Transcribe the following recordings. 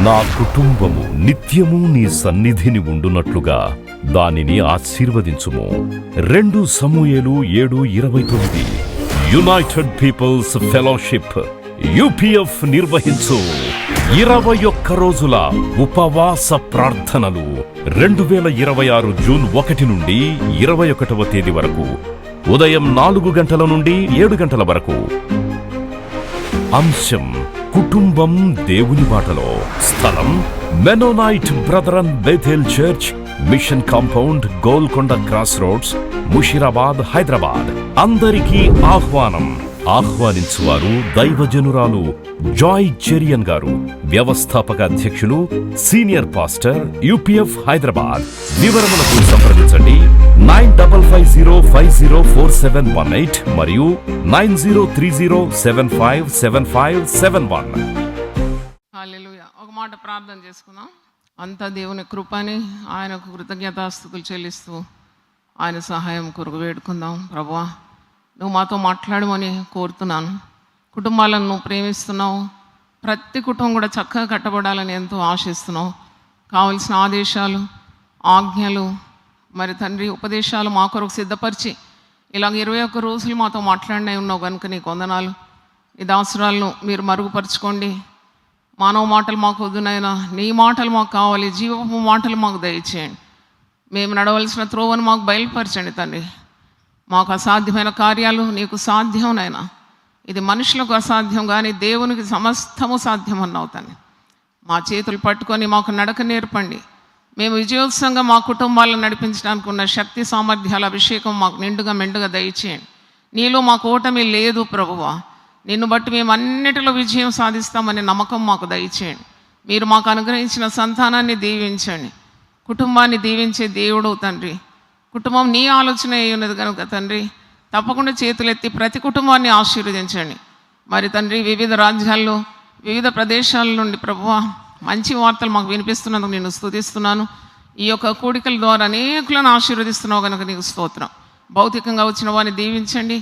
నా కుటుంబము నిత్యము నీ సన్నిధిని ఉండునట్లుగా దానిని ఆశీర్వదించుము. 2 సమూయేలు 7:29. యునైటెడ్ పీపుల్స్ ఫెలోషిప్ యూపీఎఫ్ నిర్వహించు 21 రోజుల ఉపవాస ప్రార్థనలు 2026 జూన్ 1 నుండి 21వ తేదీ వరకు ఉదయం 4 గంటల నుండి 7 గంటల వరకు. అంశం కుటుంబం దేవుని బాటలో. స్థలం Mennonite Brethren Bethel church, mission compound, Golconda Cross Roads, Musheerabad, Hyderabad. అందరికీ ఆహ్వానం. ఆహ్వానించువారు దైవజనురాలు జాయ్ చెరియన్ గారు, వ్యవస్థాపక అధ్యక్షులు, సీనియర్ పాస్టర్, యూపీఎఫ్ హైదరాబాద్. వివరములకు సంప్రదించండి 9550504718 మరియు 9030757571. హల్లెలూయా. ఒక మాట ప్రార్థన చేసుకుందాం. అంతా దేవుని కృపని ఆయనకు కృతజ్ఞతాస్తుతులు చెల్లిస్తూ ఆయన సహాయం కొరకు వేడుకుందాం. ప్రభువా, నువ్వు మాతో మాట్లాడమని కోరుతున్నాను. కుటుంబాలను నువ్వు ప్రేమిస్తున్నావు. ప్రతి కుటుంబం కూడా చక్కగా కట్టబడాలని ఎంతో ఆశిస్తున్నావు. కావలసిన ఆదేశాలు, ఆజ్ఞలు, మరి తండ్రి ఉపదేశాలు మా కొరకు సిద్ధపరిచి ఇలాగ 21 రోజులు మాతో మాట్లాడినై ఉన్నావు కనుక నీకు వందనాలు. నీ దాసురాలను మీరు మరుగుపరచుకోండి. మానవ మాటలు మాకు వద్దునైనా నీ మాటలు మాకు కావాలి. జీవపు మాటలు మాకు దయచేయండి. మేము నడవలసిన త్రోవను మాకు బయలుపరచండి తండ్రి. మాకు అసాధ్యమైన కార్యాలు నీకు సాధ్యంనైనా. ఇది మనుషులకు అసాధ్యం కానీ దేవునికి సమస్తము సాధ్యం అన్నావు తండ్రి. మా చేతులు పట్టుకొని మాకు నడక నేర్పండి. మేము విజయోత్సవంగా మా కుటుంబాలను నడిపించడానికి ఉన్న శక్తి సామర్థ్యాల అభిషేకం మాకు నిండుగా మెండుగా దయచేయండి. నీలో మాకు ఓటమి లేదు ప్రభువా. నిన్ను బట్టి మేము అన్నిటిలో విజయం సాధిస్తామనే నమ్మకం మాకు దయచేయండి. మీరు మాకు అనుగ్రహించిన సంతానాన్ని దీవించండి. కుటుంబాన్ని దీవించే దేవుడు తండ్రి. కుటుంబం నీ ఆలోచన ఉన్నది కనుక తండ్రి తప్పకుండా చేతులెత్తి ప్రతి కుటుంబాన్ని ఆశీర్వదించండి. మరి తండ్రి వివిధ రాజ్యాల్లో వివిధ ప్రదేశాల నుండి ప్రభువా మంచి వార్తలు మాకు వినిపిస్తున్నందుకు నేను స్తుతిస్తున్నాను. ఈ యొక్క కూడికల ద్వారా అనేకులను ఆశీర్వదిస్తున్నావు కనుక నీకు స్తోత్రం. భౌతికంగా వచ్చిన వారిని దీవించండి.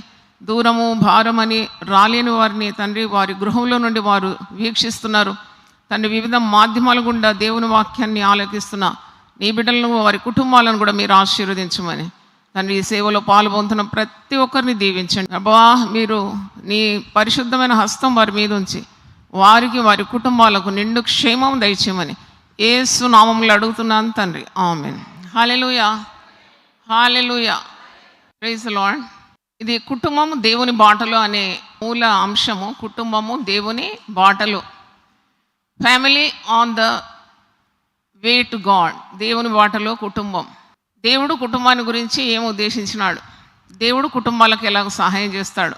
దూరము భారమని రాలేని వారిని తండ్రి వారి గృహంలో నుండి వారు వీక్షిస్తున్నారు తండ్రి. వివిధ మాధ్యమాల గుండా దేవుని వాక్యాన్ని ఆలకిస్తున్న నీ బిడ్డలను వారి కుటుంబాలను కూడా మీరు ఆశీర్వదించమని తండ్రి ఈ సేవలో పాల్గొంటున్న ప్రతి ఒక్కరిని దీవించండి. అబ్బా, మీరు నీ పరిశుద్ధమైన హస్తం వారి మీద ఉంచి వారికి వారి కుటుంబాలకు నిండు క్షేమం దయచేయమని యేసు నామములో అడుగుతున్నాను తండ్రి. ఆమేన్. హల్లెలూయా, హల్లెలూయా, ప్రైజ్ ది లార్డ్. ఇది కుటుంబం దేవుని బాటలో అనే మూల అంశము. కుటుంబము దేవుని బాటలో. Family on the way to God. దేవుని బాటలో కుటుంబం. దేవుడు కుటుంబాన్ని గురించి ఏం ఉద్దేశించినాడు? దేవుడు కుటుంబాలకు ఎలాగ సహాయం చేస్తాడు?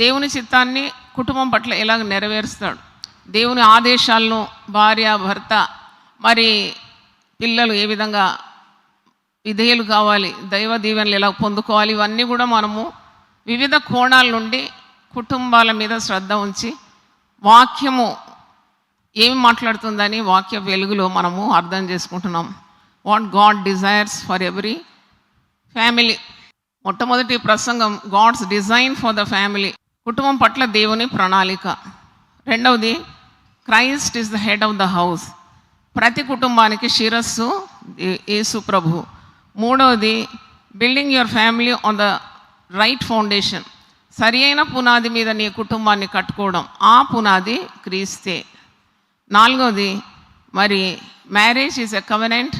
దేవుని చిత్తాన్ని కుటుంబం పట్ల ఎలాగ నెరవేరుస్తాడు? దేవుని ఆదేశాలను భార్య భర్త మరి పిల్లలు ఏ విధంగా విధేయులు కావాలి, దైవ దీవెనలు ఎలా పొందుకోవాలి, ఇవన్నీ కూడా మనము వివిధ కోణాల నుండి కుటుంబాల మీద శ్రద్ధ ఉంచి వాక్యము ఏమి మాట్లాడుతుందని వాక్య వెలుగులో మనము అర్థం చేసుకుంటున్నాం. What God desires for every family. మొట్టమొదటి ప్రసంగం God's design for the family. కుటుంబం పట్ల దేవుని ప్రణాళిక. రెండవది Christ is the head of the house. ప్రతి కుటుంబానికి శిరస్సు యేసు ప్రభు. మూడవది building your family on the right foundation. సరి అయిన పునాది మీద నీ కుటుంబాన్ని కట్టుకోవడం. ఆ పునాది క్రీస్తే. నాలుగవది మరి marriage is a covenant,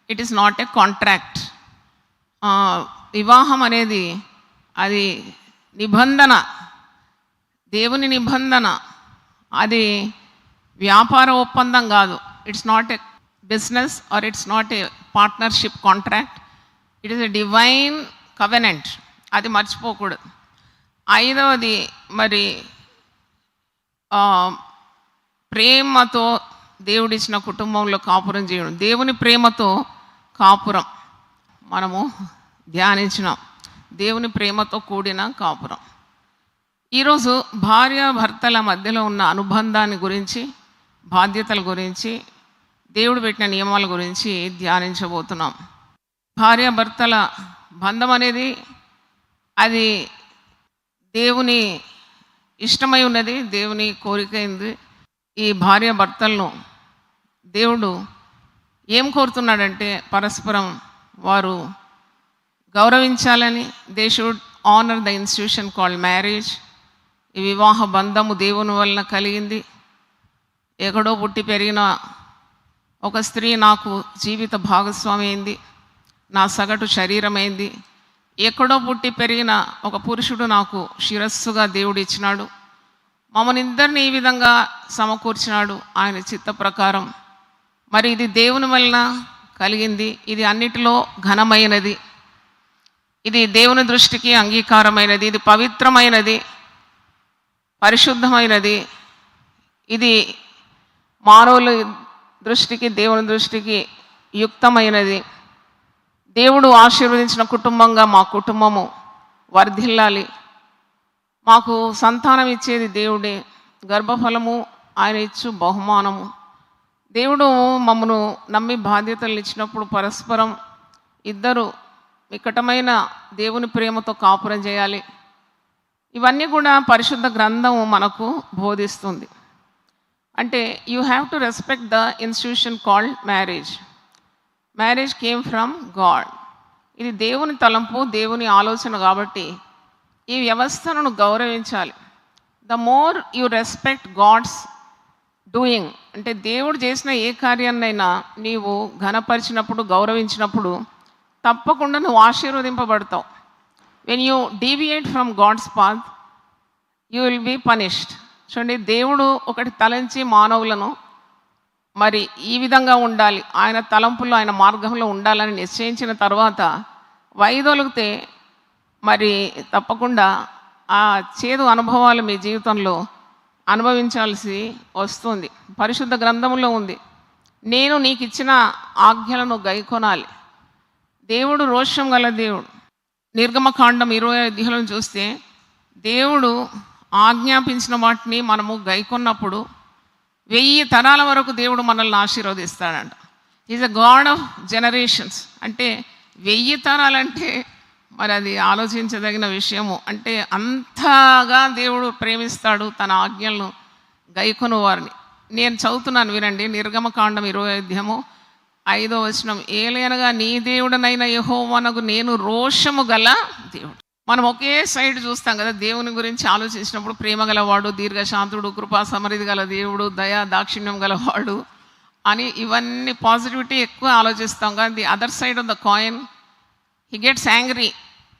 it is not a contract. వివాహం అనేది అది నిబంధన, దేవుని నిబంధన. అది వ్యాపార ఒప్పందం కాదు. It's not a business are it's not a partnership contract. It is a divine covenant. అది మర్చిపోకూడదు. ఐదవది మరి ప్రేమతో దేవుడిచ్చిన కుటుంబంలో కాపురం చేయడం. దేవుని ప్రేమతో కాపురం మనము ధ్యానించినాం. దేవుని ప్రేమతో కూడిన కాపురం. ఈరోజు భార్య భర్తల మధ్యలో ఉన్న అనుబంధాన్ని గురించి, బాధ్యతల గురించి, దేవుడు పెట్టిన నియమాల గురించి ధ్యానించబోతున్నాం. భార్య భర్తల బంధం అనేది అది దేవుని ఇష్టమై ఉన్నది, దేవుని కోరిక అయింది. ఈ భార్య భర్తలను దేవుడు ఏం కోరుతున్నాడంటే పరస్పరం వారు గౌరవించాలని. They should honour the institution called marriage. ఈ వివాహ బంధము దేవుని వలన కలిగింది. ఎక్కడో పుట్టి పెరిగిన ఒక స్త్రీ నాకు జీవిత భాగస్వామి అయింది, నా సగటు శరీరమైంది. ఎక్కడో పుట్టి పెరిగిన ఒక పురుషుడు నాకు శిరస్సుగా దేవుడు ఇచ్చినాడు. మమ్మల్ని ఇద్దరిని ఈ విధంగా సమకూర్చినాడు ఆయన చిత్త ప్రకారం. మరి ఇది దేవుని వలన కలిగింది. ఇది అన్నిటిలో ఘనమైనది, ఇది దేవుని దృష్టికి అంగీకారమైనది, ఇది పవిత్రమైనది, పరిశుద్ధమైనది. ఇది మానవుల దృష్టికి దేవుని దృష్టికి యుక్తమైనది. దేవుడు ఆశీర్వదించిన కుటుంబంగా మా కుటుంబము వర్ధిల్లాలి. మాకు సంతానం ఇచ్చేది దేవుడే, గర్భఫలము ఆయన ఇచ్చు బహుమానము. దేవుడు మమ్మను నమ్మి బాధ్యతలు ఇచ్చినప్పుడు పరస్పరం ఇద్దరు నికటమైన దేవుని ప్రేమతో కాపురం చేయాలి. ఇవన్నీ కూడా పరిశుద్ధ గ్రంథం మనకు బోధిస్తుంది. అంటే you have to respect the institution called marriage. Marriage came from God. ఇది దేవుని తలంపు, దేవుని ఆలోచన. కాబట్టి ఈ వ్యవస్థను గౌరవించాలి. The more you respect God's doing, అంటే దేవుడు చేసిన ఏ కార్యాన్నైనా నీవు ఘనపరిచినప్పుడు, గౌరవించినప్పుడు తప్పకుండా నువ్వు ఆశీర్వదింపబడతావు. When you deviate from God's path you will be punished. చూడండి, దేవుడు ఒకటి తలంచి మానవులను మరి ఈ విధంగా ఉండాలి, ఆయన తలంపుల్లో ఆయన మార్గంలో ఉండాలని నిశ్చయించిన తర్వాత వైదొలిగితే మరి తప్పకుండా ఆ చేదు అనుభవాలు మీ జీవితంలో అనుభవించాల్సి వస్తుంది. పరిశుద్ధ గ్రంథంలో ఉంది, నేను నీకు ఇచ్చిన ఆజ్ఞలను గైకొనాలి. దేవుడు రోషం గల దేవుడు. నిర్గమకాండం 20వ అధ్యాయం చూస్తే దేవుడు ఆజ్ఞాపించిన వాటిని మనము గైకొన్నప్పుడు 1000 తరాల వరకు దేవుడు మనల్ని ఆశీర్వదిస్తాడంట. Is a God of generations. అంటే 1000 తరాలంటే మరి అది ఆలోచించదగిన విషయము. అంటే అంతగా దేవుడు ప్రేమిస్తాడు తన ఆజ్ఞలను గైకొను వారిని. నేను చదువుతున్నాను, వినండి. నిర్గమకాండం 20వ అధ్యాయము 5వ వచనం. ఏలయనగా నీ దేవుడనైన యెహోవానగు నేను రోషము గల దేవుడు. మనం ఒకే సైడ్ చూస్తాం కదా దేవుని గురించి ఆలోచించినప్పుడు, ప్రేమ గలవాడు, దీర్ఘశాంతుడు, కృపా సమృద్ధి గల దేవుడు, దయా దాక్షిణ్యం గలవాడు అని ఇవన్నీ పాజిటివిటీ ఎక్కువ ఆలోచిస్తాం. కానీ the other side of the coin he gets angry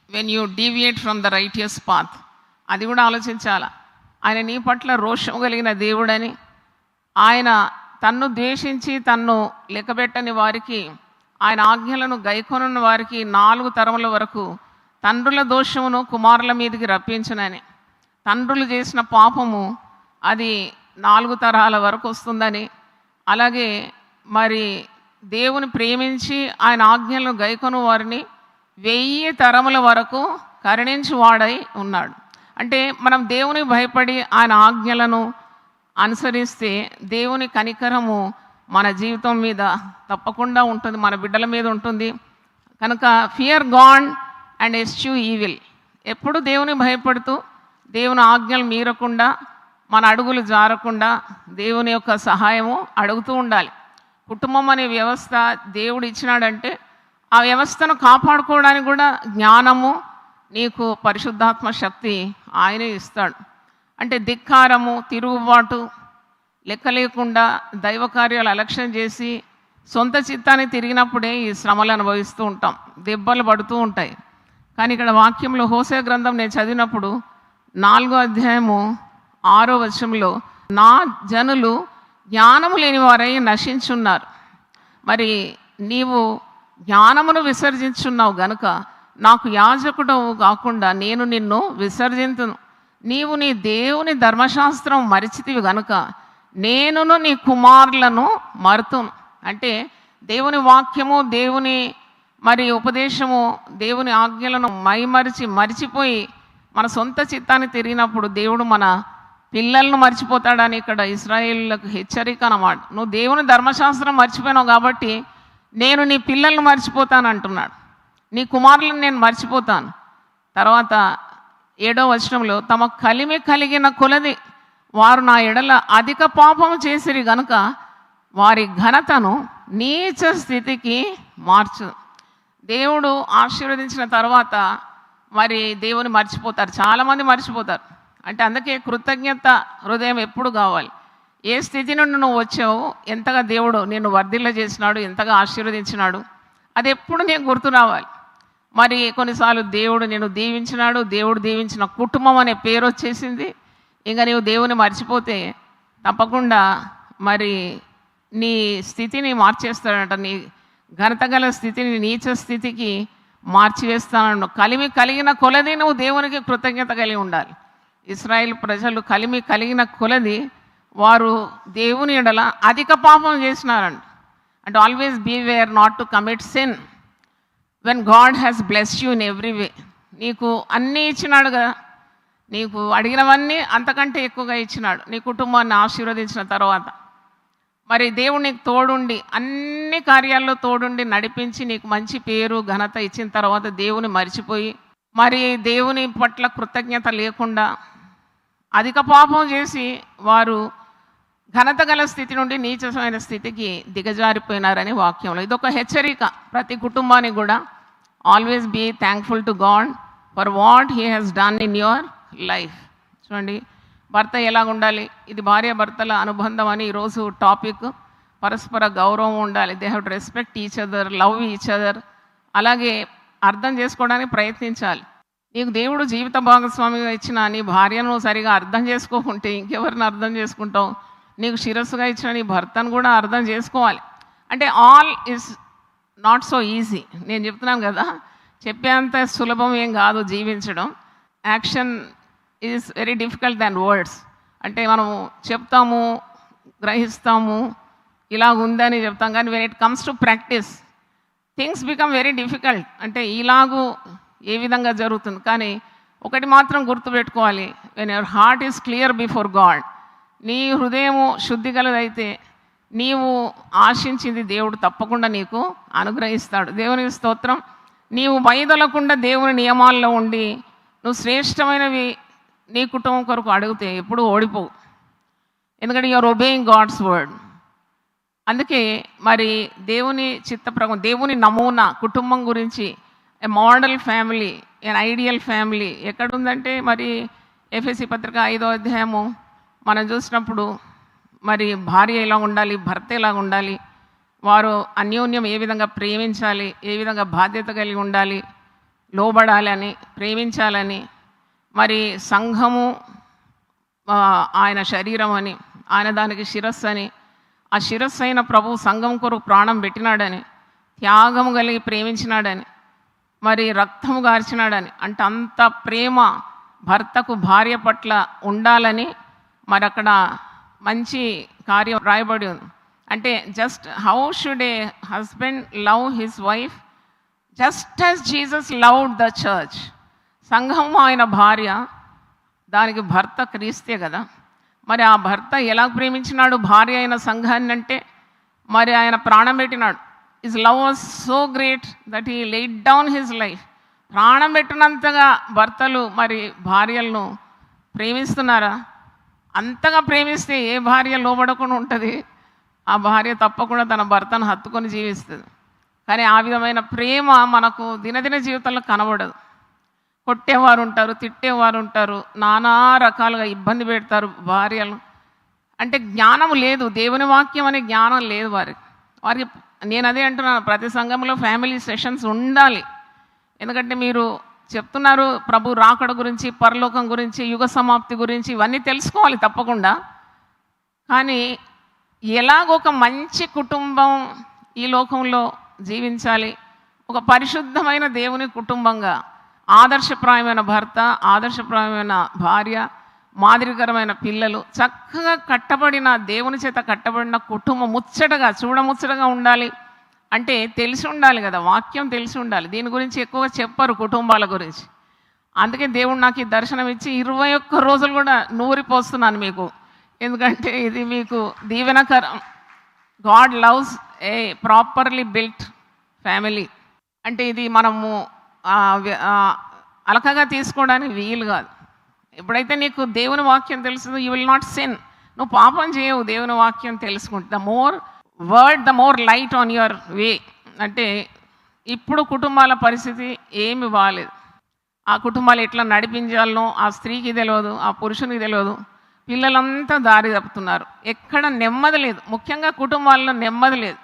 when you deviate from the righteous path. అది కూడా ఆలోచించాల. ఆయన నీ పట్ల రోషం కలిగిన దేవుడని, ఆయన తన్ను ద్వేషించి తన్ను లెక్కబెట్టని వారికి, ఆయన ఆజ్ఞలను గైకొనని వారికి 4 తరముల వరకు తండ్రుల దోషమును కుమారుల మీదకి రప్పించునని, తండ్రులు చేసిన పాపము అది 4 తరాల వరకు వస్తుందని, అలాగే మరి దేవుని ప్రేమించి ఆయన ఆజ్ఞలను గైకొను వారిని 1000 తరముల వరకు కరుణించి వాడై ఉన్నాడు. అంటే మనం దేవునికి భయపడి ఆయన ఆజ్ఞలను అనుసరిస్తే దేవుని కనికరము మన జీవితం మీద తప్పకుండా ఉంటుంది, మన బిడ్డల మీద ఉంటుంది. కనుక ఫియర్ గాడ్ అండ్ ఎస్చ్యూ ఈవిల్. ఎప్పుడు దేవుని భయపడుతూ దేవుని ఆజ్ఞలు మీరకుండా, మన అడుగులు జారకుండా దేవుని యొక్క సహాయము అడుగుతూ ఉండాలి. కుటుంబం అనే వ్యవస్థ దేవుడు ఇచ్చినాడంటే ఆ వ్యవస్థను కాపాడుకోవడానికి కూడా జ్ఞానము, నీకు పరిశుద్ధాత్మ శక్తి ఆయనే ఇస్తాడు. అంటే ధిక్కారము, తిరుగుబాటు, లెక్క లేకుండా దైవ కార్యాలు అలక్ష్యం చేసి సొంత చిత్తాన్ని తిరిగినప్పుడే ఈ శ్రమలు అనుభవిస్తూ ఉంటాం, దెబ్బలు పడుతూ ఉంటాయి. కానీ ఇక్కడ వాక్యంలో హోసేయ గ్రంథం నేను చదివినప్పుడు 4వ అధ్యాయము 6వ వచనంలో, నా జనులు జ్ఞానము లేని వారై నశించున్నారు. మరి నీవు జ్ఞానమును విసర్జించున్నావు గనుక నాకు యాజకుడవు కాకుండా నేను నిన్ను విసర్జింతును. నీవు నీ దేవుని ధర్మశాస్త్రం మరిచితివి గనుక నేనును నీ కుమారులను మరుతును. అంటే దేవుని వాక్యము, దేవుని మరి ఉపదేశము, దేవుని ఆజ్ఞలను మరిచిపోయి మన సొంత చిత్తాన్ని తిరిగినప్పుడు దేవుడు మన పిల్లలను మర్చిపోతాడని ఇక్కడ ఇశ్రాయేలులకు హెచ్చరిక అన్నమాట. నువ్వు దేవుని ధర్మశాస్త్రం మర్చిపోయినావు కాబట్టి నేను నీ పిల్లలను మర్చిపోతాను అంటున్నాడు, నీ కుమారులను నేను మర్చిపోతాను. తర్వాత 7వ వచనంలో, తమ కలిమి కలిగిన కొలది వారు నా ఎడల అధిక పాపము చేసిరి గనుక వారి ఘనతను నీచ స్థితికి మార్చు. దేవుడు ఆశీర్వదించిన తర్వాత మరి దేవుని మర్చిపోతారు, చాలామంది మర్చిపోతారు. అంటే అందుకే కృతజ్ఞత హృదయం ఎప్పుడు కావాలి. ఏ స్థితి నుండి నువ్వు వచ్చావు, ఎంతగా దేవుడు నిన్ను వర్ధిల్ల చేసినాడు, ఎంతగా ఆశీర్వదించినాడు, అది ఎప్పుడు నీకు గుర్తు రావాలి. మరి కొన్నిసార్లు దేవుడు నేను దీవించినాడు, దేవుడు దీవించిన కుటుంబం అనే పేరు వచ్చేసింది. ఇంకా నీవు దేవుని మర్చిపోతే తప్పకుండా మరి నీ స్థితిని మార్చేస్తాడంట. నీ ఘనత గల స్థితిని నీచ స్థితికి మార్చివేస్తాను. కలిమి కలిగిన కొలది నువ్వు దేవునికి కృతజ్ఞత కలిగి ఉండాలి. ఇశ్రాయేల్ ప్రజలు కలిమి కలిగిన కొలది వారు దేవుని ఎడల అధిక పాపం చేసినారంట. అంటే always beware not to commit sin when God has blessed you in every way. నీకు అన్నీ ఇచ్చినాడు కదా, నీకు అడిగినవన్నీ అంతకంటే ఎక్కువగా ఇచ్చినాడు. నీ కుటుంబాన్ని ఆశీర్వదించిన తర్వాత మరి దేవుడు నీకు తోడుండి అన్ని కార్యాల్లో తోడుండి నడిపించి నీకు మంచి పేరు ఘనత ఇచ్చిన తర్వాత దేవుని మర్చిపోయి మరి దేవుని పట్ల కృతజ్ఞత లేకుండా అధిక పాపం చేసి వారు ఘనత గల స్థితి నుండి నీచమైన స్థితికి దిగజారిపోయినారని వాక్యంలో. ఇదొక హెచ్చరిక ప్రతి కుటుంబానికి కూడా. Always be thankful to God for what he has done in your life. చూడండి, భర్త ఎలాగ ఉండాలి, ఇది భార్య భర్తల అనుబంధం అని ఈరోజు టాపిక్. పరస్పర గౌరవం ఉండాలి. They have to respect each other, love each other. అలాగే అర్థం చేసుకోవడానికి ప్రయత్నించాలి. నీకు దేవుడు జీవిత భాగస్వామిగా ఇచ్చిన నీ భార్యను సరిగా అర్థం చేసుకోకుంటే ఇంకెవరిని అర్థం చేసుకుంటావు? నీకు శిరస్సుగా ఇచ్చిన నీ భర్తను కూడా అర్థం చేసుకోవాలి. అంటే all is not so easy. నేను చెప్తున్నాను కదా, చెప్పేంత సులభం ఏం కాదు జీవించడం. Action is very difficult than words. అంటే మనము చెప్తాము, గ్రహిస్తాము, ఇలా ఉందని చెప్తాం, కానీ when it comes to practice things become very difficult. అంటే ఇలాగూ ఏ విధంగా జరుగుతుంది. కానీ ఒకటి మాత్రం గుర్తుపెట్టుకోవాలి, when your heart is clear before God, నీ హృదయము శుద్ధి గలదైతే నీవు ఆశించింది దేవుడు తప్పకుండా నీకు అనుగ్రహిస్తాడు. దేవునికి స్తోత్రం. నీవు వైదొలకుండా దేవుని నియమాల్లో ఉండి నువ్వు శ్రేష్టమైనవి నీ కుటుంబం కొరకు అడిగితే ఎప్పుడు ఓడిపోవు. ఎందుకంటే యూఆర్ ఒబేయింగ్ గాడ్స్ వర్డ్. అందుకే మరి దేవుని చిత్తప్రకారం, దేవుని నమూనా కుటుంబం గురించి, a model family, an ideal family ఎక్కడుందంటే మరి ఎఫెసీ పత్రిక 5వ అధ్యాయము మనం చూసినప్పుడు మరి భార్య ఎలా ఉండాలి, భర్త ఎలా ఉండాలి, వారు అన్యోన్యం ఏ విధంగా ప్రేమించాలి, ఏ విధంగా బాధ్యత కలిగి ఉండాలి, లోబడాలని, ప్రేమించాలని, మరి సంఘము ఆయన శరీరం అని, ఆయన దానికి శిరస్సు అని, ఆ శిరస్సు అయిన ప్రభు సంఘం కొరకు ప్రాణం పెట్టినాడని, త్యాగము కలిగి ప్రేమించినాడని, మరి రక్తము గార్చినాడని, అంటే అంత ప్రేమ భర్తకు భార్య పట్ల ఉండాలని మరి అక్కడ మంచి కార్యం రాయబడి ఉంది. అంటే just how should A husband love his wife just as Jesus loved the church. సంఘము ఆయన భార్య, దానికి భర్త క్రీస్తే కదా. మరి ఆ భర్త ఎలా ప్రేమించినాడు భార్య అయిన సంఘాన్ని అంటే మరి ఆయన ప్రాణం పెట్టినాడు. His love was so great that he laid down his life. ప్రాణం పెట్టినంతగా భర్తలు మరి భార్యలను ప్రేమిస్తున్నారా? అంతగా ప్రేమిస్తే ఏ భార్య లోబడకుండా ఉంటుంది? ఆ భార్య తప్పకుండా తన భర్తను హత్తుకొని జీవిస్తుంది. కానీ ఆ విధమైన ప్రేమ మనకు దినదిన జీవితంలో కనబడదు. కొట్టేవారు ఉంటారు, తిట్టేవారు ఉంటారు, నానా రకాలుగా ఇబ్బంది పెడతారు భార్యలు. అంటే జ్ఞానం లేదు, దేవుని వాక్యం అనే జ్ఞానం లేదు వారికి. నేను అదే అంటున్నాను, ప్రతి సంఘంలో ఫ్యామిలీ సెషన్స్ ఉండాలి. ఎందుకంటే మీరు చెప్తున్నారు ప్రభు రాకడ గురించి, పరలోకం గురించి, యుగ సమాప్తి గురించి, ఇవన్నీ తెలుసుకోవాలి తప్పకుండా. కానీ ఎలాగొక మంచి కుటుంబం ఈ లోకంలో జీవించాలి, ఒక పరిశుద్ధమైన దేవుని కుటుంబంగా, ఆదర్శప్రాయమైన భర్త, ఆదర్శప్రాయమైన భార్య, మాదిరికరమైన పిల్లలు, చక్కగా కట్టబడిన దేవుని చేత కట్టబడిన కుటుంబం ముచ్చటగా చూడముచ్చటగా ఉండాలి. అంటే తెలిసి ఉండాలి కదా, వాక్యం తెలిసి ఉండాలి. దీని గురించి ఎక్కువగా చెప్పరు కుటుంబాల గురించి. అందుకే దేవుడు నాకు ఈ దర్శనం ఇచ్చి 21 రోజులు కూడా నూరిపోస్తున్నాను మీకు. ఎందుకంటే ఇది మీకు దీవెనకరం. గాడ్ లవ్స్ ఏ ప్రాపర్లీ బిల్ట్ ఫ్యామిలీ. అంటే ఇది మనము అలకగా తీసుకోవడానికి వీలు కాదు. ఎప్పుడైతే నీకు దేవుని వాక్యం తెలుస్తుందో యూ విల్ నాట్ సిన్. నువ్వు పాపం చేయవు దేవుని వాక్యం తెలుసుకుంటే. The more word the more light on your way. అంటే ఇప్పుడు కుటుంబాల పరిస్థితి ఏమి బాగాలేదు. ఆ కుటుంబాలు ఎట్లా నడిపించాలనో ఆ స్త్రీకి తెలియదు, ఆ పురుషునికి తెలియదు. పిల్లలంతా దారి తప్పుతున్నారు. ఎక్కడ నెమ్మది లేదు. ముఖ్యంగా కుటుంబాల్లో నెమ్మది లేదు.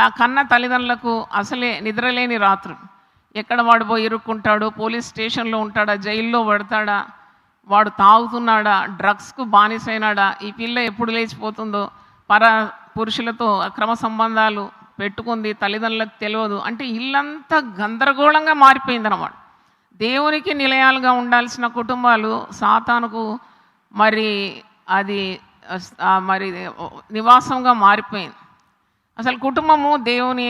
ఆ కన్న తల్లిదండ్రులకు అసలే నిద్రలేని రాత్రులు. ఎక్కడ వాడు పోయి ఇరుక్కుంటాడు, పోలీస్ స్టేషన్లో ఉంటాడా, జైల్లో పడతాడా, వాడు తాగుతున్నాడా, డ్రగ్స్కు బానిసైనాడా, ఈ పిల్ల ఎప్పుడు లేచిపోతుందో, పురుషులతో అక్రమ సంబంధాలు పెట్టుకుంది, తల్లిదండ్రులకు తెలియదు. అంటే ఇల్లంతా గందరగోళంగా మారిపోయిందన్నమాట. దేవునికి నిలయాలుగా ఉండాల్సిన కుటుంబాలు సాతానుకు మరి అది మరి నివాసంగా మారిపోయింది. అసలు కుటుంబము దేవుని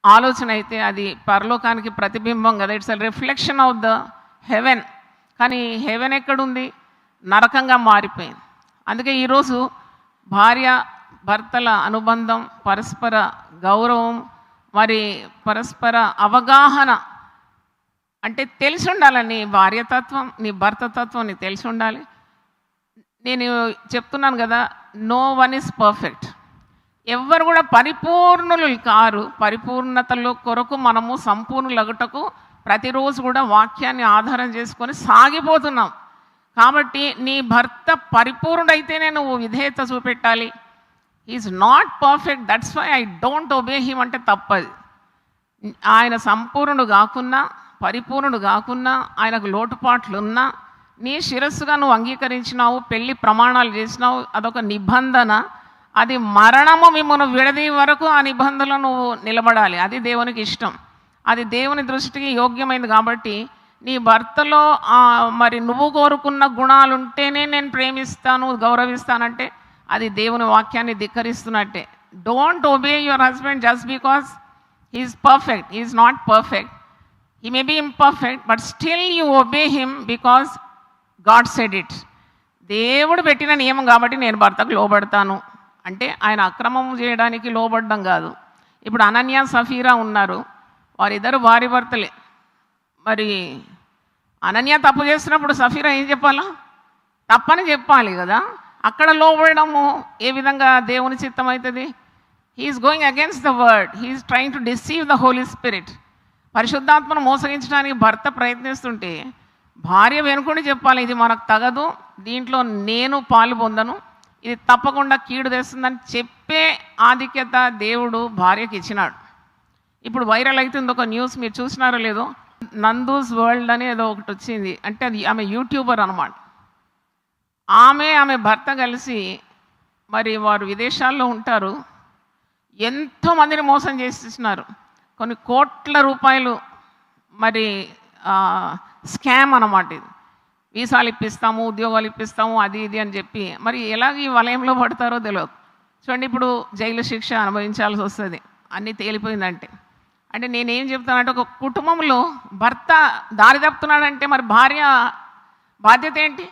ఆలోచన అయితే అది పరలోకానికి ప్రతిబింబం కదా. It's a reflection of the heaven. కానీ హెవెన్ ఎక్కడుంది? నరకంగా మారిపోయింది. అందుకే ఈరోజు భార్య భర్తల అనుబంధం, పరస్పర గౌరవం, మరి పరస్పర అవగాహన అంటే తెలిసి ఉండాలి. నీ భార్యతత్వం, నీ భర్తతత్వం నీకు తెలిసి ఉండాలి. నేను చెప్తున్నాను కదా, నో వన్ ఈజ్ పర్ఫెక్ట్. ఎవ్వరు కూడా పరిపూర్ణులు కారు. పరిపూర్ణతలో కొరకు మనము సంపూర్ణులగుటకు ప్రతిరోజు కూడా వాక్యాన్ని ఆధారం చేసుకొని సాగిపోతున్నాం. కాబట్టి నీ భర్త పరిపూర్ణుడైతేనే నువ్వు విధేయత చూపెట్టాలి. Is not perfect, that's why I don't obey him అంటే తప్పది. ఆయన సంపూర్ణుడు కాకున్నా, పరిపూర్ణుడు కాకున్నా, ఆయనకు లోటుపాట్లు ఉన్నా, నీ శిరస్సుగా నువ్వు అంగీకరించినావు, పెళ్లి ప్రమాణాలు చేసినావు, అదొక నిబంధన. అది మరణము మిమ్మల్ని విడదీ వరకు ఆ నిబంధనలో నువ్వు నిలబడాలి. అది దేవునికి ఇష్టం, అది దేవుని దృష్టికి యోగ్యమైంది. కాబట్టి నీ భర్తలో మరి నువ్వు కోరుకున్న గుణాలుంటేనే నేను ప్రేమిస్తాను, గౌరవిస్తానంటే అది దేవుని వాక్యాన్ని ధిక్కరిస్తున్నట్టే. Don't obey your husband just because he's perfect. He's not perfect. He may be imperfect, but still you obey him because God said it. దేవుడు పెట్టిన నియమం కాబట్టి నేను భర్తకు లోబడతాను అంటే ఆయన అక్రమం చేయడానికి లోబడ్డం కాదు. ఇప్పుడు అనన్య సఫీరా ఉన్నారు, వారిద్దరు భార్య భర్తలే. మరి అనన్య తప్పు చేస్తున్నప్పుడు సఫీరా ఏం చెప్పాలా? తప్పని చెప్పాలి కదా. అక్కడ లోబడము ఏ విధంగా దేవుని చిత్తం అవుతుంది? He is going against the word. He is trying to deceive the Holy Spirit. పరిశుద్ధాత్మను మోసగించడానికి భర్త ప్రయత్నిస్తుంటే భార్య వెనుకొని చెప్పాలి, ఇది మనకు తగదు, దీంట్లో నేను పాలు పొందను, ఇది తప్పకుండా కీడు తెస్తుందని చెప్పే ఆధిక్యత దేవుడు భార్యకి ఇచ్చినాడు. ఇప్పుడు వైరల్ అవుతుంది ఒక న్యూస్, మీరు చూసినారో లేదో, నందూస్ వరల్డ్ అని ఏదో ఒకటి వచ్చింది. అంటే అది ఆమె యూట్యూబర్ అనమాట. ఆమె భర్త కలిసి మరి వారు విదేశాల్లో ఉంటారు, ఎంతోమందిని మోసం చేసేసినారు. కొన్ని కోట్ల రూపాయలు మరి స్కామ్ అన్నమాట. ఇది వీసాలు ఇప్పిస్తాము, ఉద్యోగాలు ఇప్పిస్తాము, అది ఇది అని చెప్పి మరి ఎలాగ ఈ వలయంలో పడతారో తెలియదు. చూడండి, ఇప్పుడు జైలు శిక్ష అనుభవించాల్సి వస్తుంది అన్నీ తేలిపోయిందంటే. అంటే నేనేం చెప్తానంటే, ఒక కుటుంబంలో భర్త దారి తప్పుతున్నాడంటే మరి భార్య బాధ్యత ఏంటి?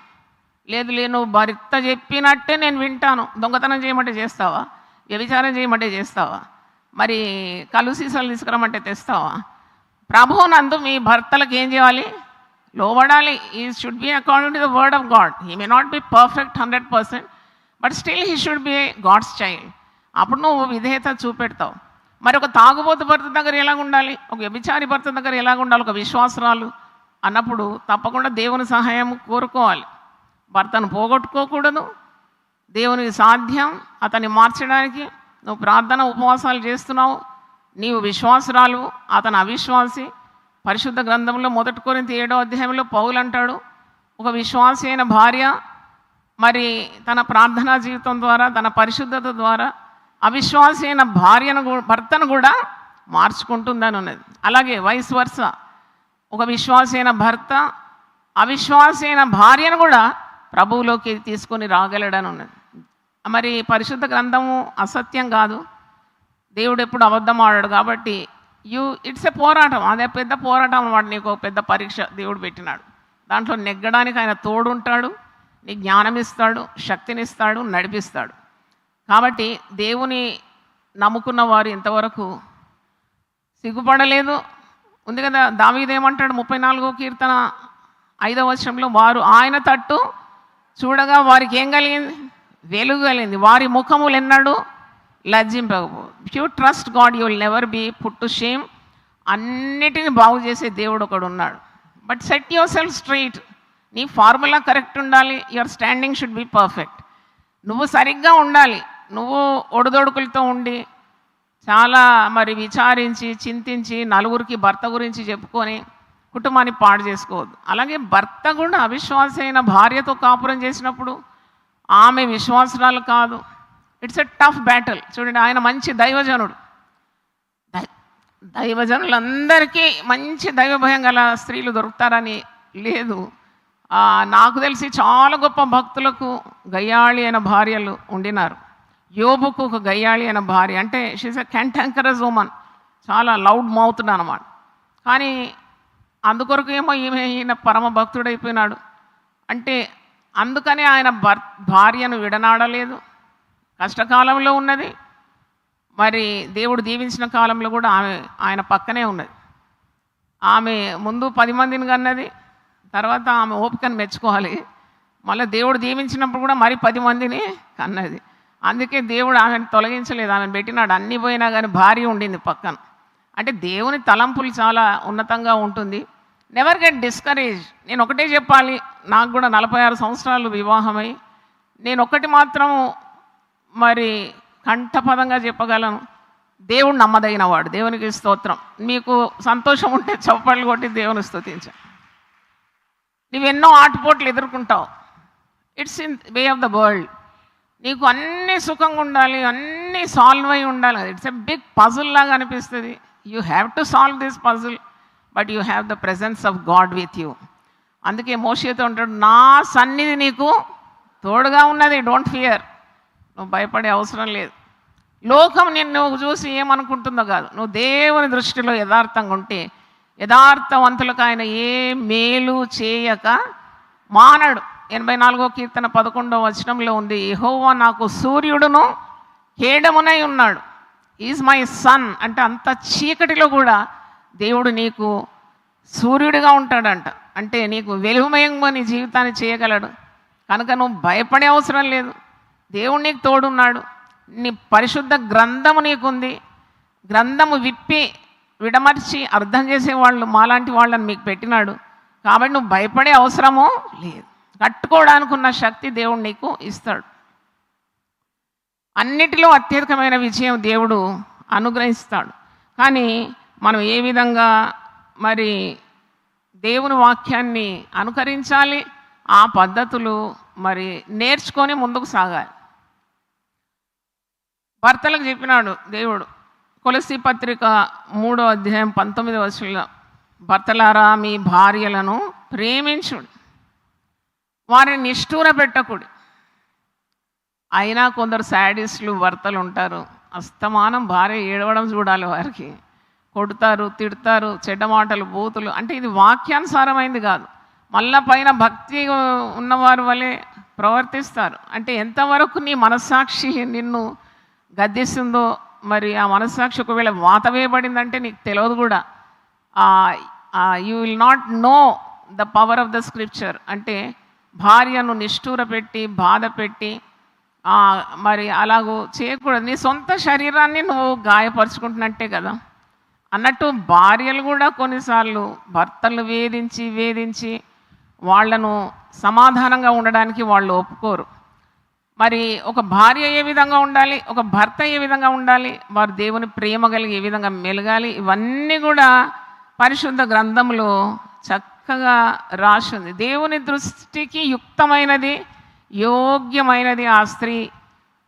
లేదు నువ్వు భర్త చెప్పినట్టే నేను వింటాను. దొంగతనం చేయమంటే చేస్తావా? వ్యభిచారం చేయమంటే చేస్తావా? మరి కళ్ళు సీసాలు తీసుకురమ్మంటే తెస్తావా? ప్రభువునందు మీ భర్తలకు ఏం చేయాలి? లోబడాలి. He should be according to the word of God. He may not be perfect 100%, but still he should be God's child. అప్పుడు నువ్వు విధేయత చూపెడతావు. మరి ఒక తాగుబోతు భర్త దగ్గర ఎలాగ ఉండాలి, ఒక వ్యభిచారి భర్త దగ్గర ఎలాగ ఉండాలి, ఒక విశ్వాసరాలు అన్నప్పుడు తప్పకుండా దేవుని సహాయం కోరుకోవాలి. భర్తను పోగొట్టుకోకూడదు. దేవునికి సాధ్యం అతన్ని మార్చడానికి. నువ్వు ప్రార్థన ఉపవాసాలు చేస్తున్నావు, నీవు విశ్వాసరాలు, అతను అవిశ్వాసి. పరిశుద్ధ గ్రంథంలో 1 కొరింథీ 7వ అధ్యాయంలో పౌలు అంటాడు, ఒక విశ్వాసి అయిన భార్య మరి తన ప్రార్థనా జీవితం ద్వారా, తన పరిశుద్ధత ద్వారా అవిశ్వాసి అయిన భర్తను కూడా మార్చుకుంటుందని ఉన్నది. అలాగే వైస్ వర్స, ఒక విశ్వాసి అయిన భర్త అవిశ్వాసి అయిన భార్యను కూడా ప్రభువులోకి తీసుకొని రాగలడని ఉన్నది. మరి పరిశుద్ధ గ్రంథము అసత్యం కాదు, దేవుడు ఎప్పుడు అబద్ధం ఆడాడు. కాబట్టి ఇట్స్ ఎ పోరాటం, అదే పెద్ద పోరాటం అన్నమాట. నీకు ఒక పెద్ద పరీక్ష దేవుడు పెట్టినాడు. దాంట్లో నెగ్గడానికి ఆయన తోడుంటాడు, నీ జ్ఞానం ఇస్తాడు, శక్తినిస్తాడు, నడిపిస్తాడు. కాబట్టి దేవుని నమ్ముకున్న వారు ఇంతవరకు సిగ్గుపడలేదు. ఉంది కదా, దావీదు ఏమంటాడు 34వ కీర్తన 5వ వచనంలో, వారు ఆయన తట్టు చూడగా వారికి ఏం కలిగింది? వెలుగు కలిగింది. వారి ముఖములు ఎన్నడూ లజ్జింపకపో. If you trust God you will never be put to shame. అన్నిటిని బాగు చేసే దేవుడు ఒకడు ఉన్నాడు. But set your self straight. నీ ఫార్ములా కరెక్ట్ ఉండాలి. Your standing should be perfect. నువ్వు సరిగ్గా ఉండాలి. నువ్వు ఒడిదొడుకులతో ఉండి చాలా మరి విచారించి చింతించి నలుగురికి భర్త గురించి చెప్పుకొని కుటుంబాన్ని పాడు చేసుకోవద్దు. అలాగే భర్త కూడా అవిశ్వాస అయిన భార్యతో కాపురం చేసినప్పుడు ఆమె విశ్వాసురాలు కాదు. It's a tough battle. చూడండి, ఆయన మంచి దైవజనుడు. దైవజనులందరికీ మంచి దైవభయం గల స్త్రీలు దొరుకుతారని లేదు. నాకు తెలిసి చాలా గొప్ప భక్తులకు గయ్యాళి అయిన భార్యలు ఉండినారు. యోబుకు ఒక గయ్యాళి అయిన భార్య, అంటే షీస్ ఎ క్యాంటాంకరస్ ఉమన్, చాలా లౌడ్ మౌత్ అన్నమాట. కానీ అందుకొరకు ఏమో ఈయన పరమ భక్తుడైపోయినాడు. అంటే అందుకని ఆయన భార్యను విడనాడలేదు. కష్టకాలంలో ఉన్నది, మరి దేవుడు దీవించిన కాలంలో కూడా ఆయన పక్కనే ఉన్నది. ఆమె ముందు 10 మందిని కన్నది, తర్వాత ఆమె ఓపికను మెచ్చుకోవాలి. మళ్ళీ దేవుడు దీవించినప్పుడు కూడా మరి 10 మందిని కన్నది. అందుకే దేవుడు ఆమెను తొలగించలేదు, ఆమెను పెట్టినాడు. అన్నీ పోయినా కానీ భార్య ఉండింది పక్కన. అంటే దేవుని తలంపులు చాలా ఉన్నతంగా ఉంటుంది. Never get discourage. నేను ఒకటే చెప్పాలి, నాకు కూడా 46 సంవత్సరాలు వివాహమై నేను ఒకటి మాత్రం మరి కంఠపదంగా చెప్పగలను, దేవుడు నమ్మదగినవాడు. దేవునికి స్తోత్రం. మీకు సంతోషం ఉంటే చప్పట్లు కొట్టి దేవుని స్తుతించండి. నువ్వెన్నో ఆటుపోట్లు ఎదుర్కొంటావు. It's in way of the world. నీకు అన్నీ సుఖంగా ఉండాలి, అన్నీ సాల్వ్ అయి ఉండాలి. ఇట్స్ ఎ బిగ్ పజిల్ లాగా అనిపిస్తుంది. You have to solve this puzzle, but you have the presence of God with you. అందుకే మోషేతో ఉంటాడు, నా సన్నిధి నీకు తోడుగా ఉన్నది, డోంట్ ఫియర్. నువ్వు భయపడే అవసరం లేదు. లోకం నిన్ను చూసి ఏమనుకుంటుందో కాదు. నువ్వు దేవుని దృష్టిలో యథార్థంగా ఉంటే, యథార్థవంతులకు ఆయన ఏ మేలు చేయక మానడు. 84వ కీర్తన 11వ వచనంలో ఉంది, యెహోవా నాకు సూర్యుడును కేడమునై ఉన్నాడు. Is my son. అంటే అంత చీకటిలో కూడా దేవుడు నీకు సూర్యుడిగా ఉంటాడంట. అంటే నీకు వెలుగుమయంగా నీ జీవితాన్ని చేయగలడు. కనుక నువ్వు భయపడే అవసరం లేదు. దేవుడు నీకు తోడున్నాడు. నీ పరిశుద్ధ గ్రంథము నీకుంది. గ్రంథము విప్పి విడమర్చి అర్థం చేసేవాళ్ళు మాలాంటి వాళ్ళని మీకు పెట్టినాడు. కాబట్టి నువ్వు భయపడే అవసరమూ లేదు. కట్టుకోవడానికి ఉన్న శక్తి దేవుడు నీకు ఇస్తాడు. అన్నిటిలో అత్యధికమైన విజయం దేవుడు అనుగ్రహిస్తాడు. కానీ మనం ఏ విధంగా మరి దేవుని వాక్యాన్ని అనుకరించాలి, ఆ పద్ధతులు మరి నేర్చుకొని ముందుకు సాగాలి. భర్తలకు చెప్పినాడు దేవుడు, కొలస్సీ పత్రిక 3వ అధ్యాయం 19వ వచనంలో, భర్తలారా మీ భార్యలను ప్రేమించుడు, వారిని నిష్ఠూర పెట్టకుడి. అయినా కొందరు శాడిస్టులు భర్తలు ఉంటారు. అస్తమానం భార్య ఏడవడం చూడాలి. వారికి కొడతారు, తిడతారు, చెడ్డ మాటలు, బూతులు. అంటే ఇది వాక్యానుసారమైంది కాదు. మళ్ళా పైన భక్తి ఉన్నవారు వలె ప్రవర్తిస్తారు. అంటే ఎంతవరకు నీ మనస్సాక్షి నిన్ను గద్దిస్తుందో, మరి ఆ మనస్సాక్షి ఒకవేళ వాత వేయబడిందంటే నీకు తెలియదు కూడా. You will not know the power of the scripture. అంటే భార్యను నిష్ఠూర పెట్టి బాధ పెట్టి మరి అలాగూ చేయకూడదు. నీ సొంత శరీరాన్ని నువ్వు గాయపరుచుకుంటున్నట్టే కదా. అన్నట్టు భార్యలు కూడా కొన్నిసార్లు భర్తలు వేధించి వాళ్లను సమాధానంగా ఉండడానికి వాళ్ళు ఒప్పుకోరు. మరి ఒక భార్య ఏ విధంగా ఉండాలి, ఒక భర్త ఏ విధంగా ఉండాలి, వారు దేవుని ప్రేమ కలిగి ఏ విధంగా మెలగాలి, ఇవన్నీ కూడా పరిశుద్ధ గ్రంథంలో చక్కగా రాసింది. దేవుని దృష్టికి యుక్తమైనది, యోగ్యమైనది ఆ స్త్రీ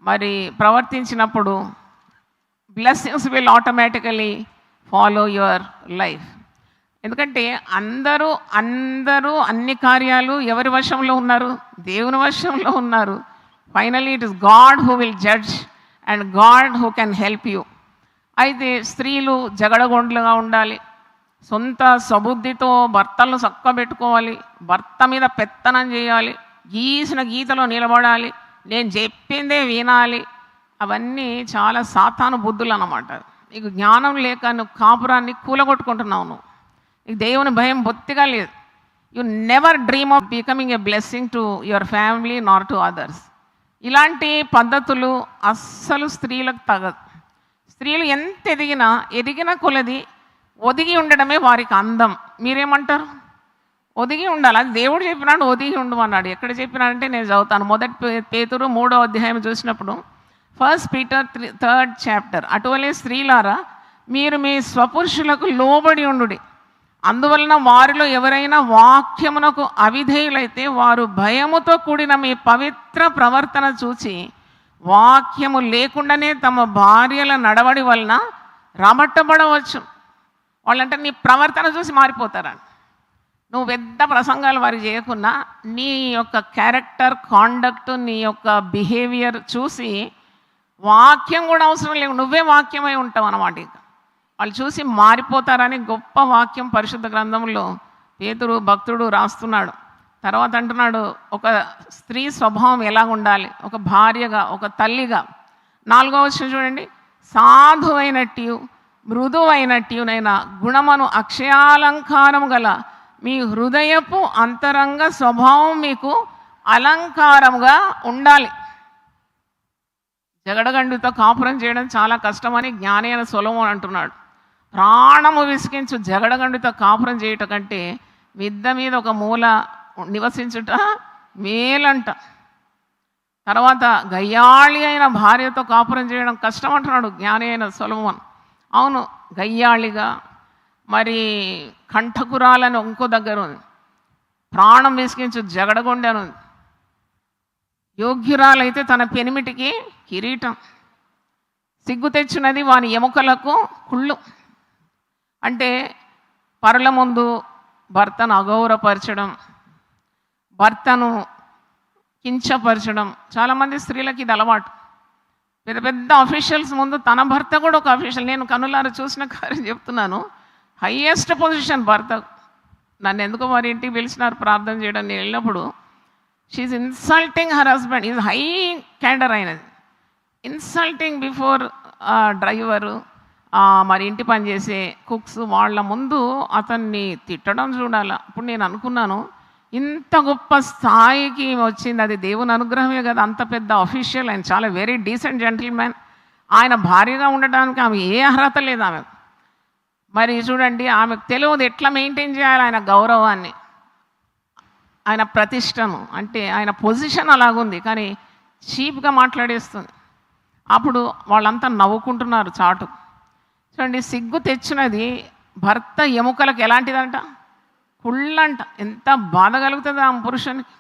మరి ప్రవర్తించినప్పుడు blessings will automatically follow your life. ఎందుకంటే అందరూ అన్ని కార్యాలు ఎవరి వశంలో ఉన్నారు? దేవుని వశంలో ఉన్నారు. Finally it is God who will judge and God who can help you. అయితే స్త్రీలు జగడగొండ్లుగా ఉండాలి, సొంత సబుద్ధితో భర్తలను చక్కబెట్టుకోవాలి, భర్త మీద పెత్తనం చేయాలి, గీసిన గీతలో నిలబడాలి, నేను చెప్పిందే వినాలి. అవన్నీ చాలా సాతాను బుద్ధులు అన్నమాట. నీకు జ్ఞానం లేక నువ్వు కాపురాన్ని కూలగొట్టుకుంటున్నావు. నువ్వు నీకు దేవుని భయం బొత్తిగా లేదు. You never dream of becoming a blessing to your family Nar to others. ఇలాంటి పద్ధతులు అస్సలు స్త్రీలకు తగదు. స్త్రీలు ఎంత ఎదిగిన కొలది ఒదిగి ఉండడమే వారికి అందం. మీరేమంటారు? ఒదిగి ఉండాలి. అది దేవుడు చెప్పినాడు, ఒదిగి ఉండమన్నాడు. ఎక్కడ చెప్పినాడంటే నేను చదువుతాను. మొదటి పేతురు 3వ అధ్యాయం చూసినప్పుడు 1 పీటర్ 3rd చాప్టర్, అటువలే స్త్రీలారా మీరు మీ స్వపురుషులకు లోబడి ఉండుడి. అందువలన వారిలో ఎవరైనా వాక్యమునకు అవిధేయులైతే వారు భయముతో కూడిన మీ పవిత్ర ప్రవర్తన చూచి వాక్యము లేకుండానే తమ భార్యల నడవడి వలన రాబట్టబడవచ్చు. వాళ్ళంటే నీ ప్రవర్తన చూసి మారిపోతారని. నువ్వు పెద్ద ప్రసంగాలు వారికి చేయకున్నా నీ యొక్క క్యారెక్టర్, కాండక్ట్, నీ యొక్క బిహేవియర్ చూసి వాక్యం కూడా అవసరం లేదు, నువ్వే వాక్యమై ఉంటావు అన్నమాట. ఇక వాళ్ళు చూసి మారిపోతారని గొప్ప వాక్యం పరిశుద్ధ గ్రంథంలో పేతురు భక్తుడు రాస్తున్నాడు. తర్వాత అంటున్నాడు, ఒక స్త్రీ స్వభావం ఎలా ఉండాలి, ఒక భార్యగా, ఒక తల్లిగా. 4వ వచనం చూడండి, సాధువైనట్టు మృదువైనట్టునైనా గుణమను అక్షయాలంకారం గల మీ హృదయపు అంతరంగ స్వభావం మీకు అలంకారముగా ఉండాలి. జగడగండితో కాపురం చేయడం చాలా కష్టమని జ్ఞాని అయిన సొలొమోను అంటున్నాడు. ప్రాణము విసిగించు జగడగండితో కాపురం చేయటం కంటే మిద్ద మీద ఒక మూల నివసించుట మేలంట. తర్వాత గయ్యాళి అయిన భార్యతో కాపురం చేయడం కష్టం అంటున్నాడు జ్ఞాని అయిన సొలొమోను. అవును, గయ్యాళిగా, మరి కంఠకురాలని ఇంకో దగ్గర ఉంది, ప్రాణం విసిగించు జగడగొండి అని ఉంది. యోగ్యురాలైతే తన పెనిమిటికి కిరీటం, సిగ్గు తెచ్చినది వాని ఎముకలకు కుళ్ళు. అంటే పరుల ముందు భర్తను అగౌరవపరచడం, భర్తను కించపరచడం. చాలామంది స్త్రీలకి ఇది అలవాటు. పెద్ద పెద్ద అఫీషియల్స్ ముందు తన భర్త కూడా ఒక అఫీషియల్. నేను కన్నులారా చూసిన కార్యం చెప్తున్నాను. హయ్యెస్ట్ పొజిషన్ భర్త. నన్ను ఎందుకో వారి ఇంటికి పిలిచినారు ప్రార్థన చేయడం. నేను వెళ్ళినప్పుడు she's insulting her husband. Is high candour అయినది. ఇన్సల్టింగ్ బిఫోర్ డ్రైవరు, మరి ఇంటి పని చేసే కుక్స్, వాళ్ళ ముందు అతన్ని తిట్టడం చూడాల. అప్పుడు నేను అనుకున్నాను, ఇంత గొప్ప స్థాయికి వచ్చింది అది దేవుని అనుగ్రహమే కదా. అంత పెద్ద అఫీషియల్, ఆయన చాలా వెరీ డీసెంట్ జెంటిల్మెన్. ఆయన భార్యగా ఉండడానికి ఆమె ఏ అర్హత లేదు ఆమె. మరి చూడండి, ఆమెకు తెలియదు ఎట్లా మెయింటైన్ చేయాలి ఆయన గౌరవాన్ని, ఆయన ప్రతిష్టను. అంటే ఆయన పొజిషన్ అలాగుంది, కానీ చీప్గా మాట్లాడేస్తుంది. అప్పుడు వాళ్ళంతా నవ్వుకుంటున్నారు చాటు. చూడండి, సిగ్గు తెచ్చినది భర్త ఎముకలకు ఎలాంటిదంట, కుళ్ళంట. ఎంత బాధ కలుగుతుంది ఆ పురుషునికి.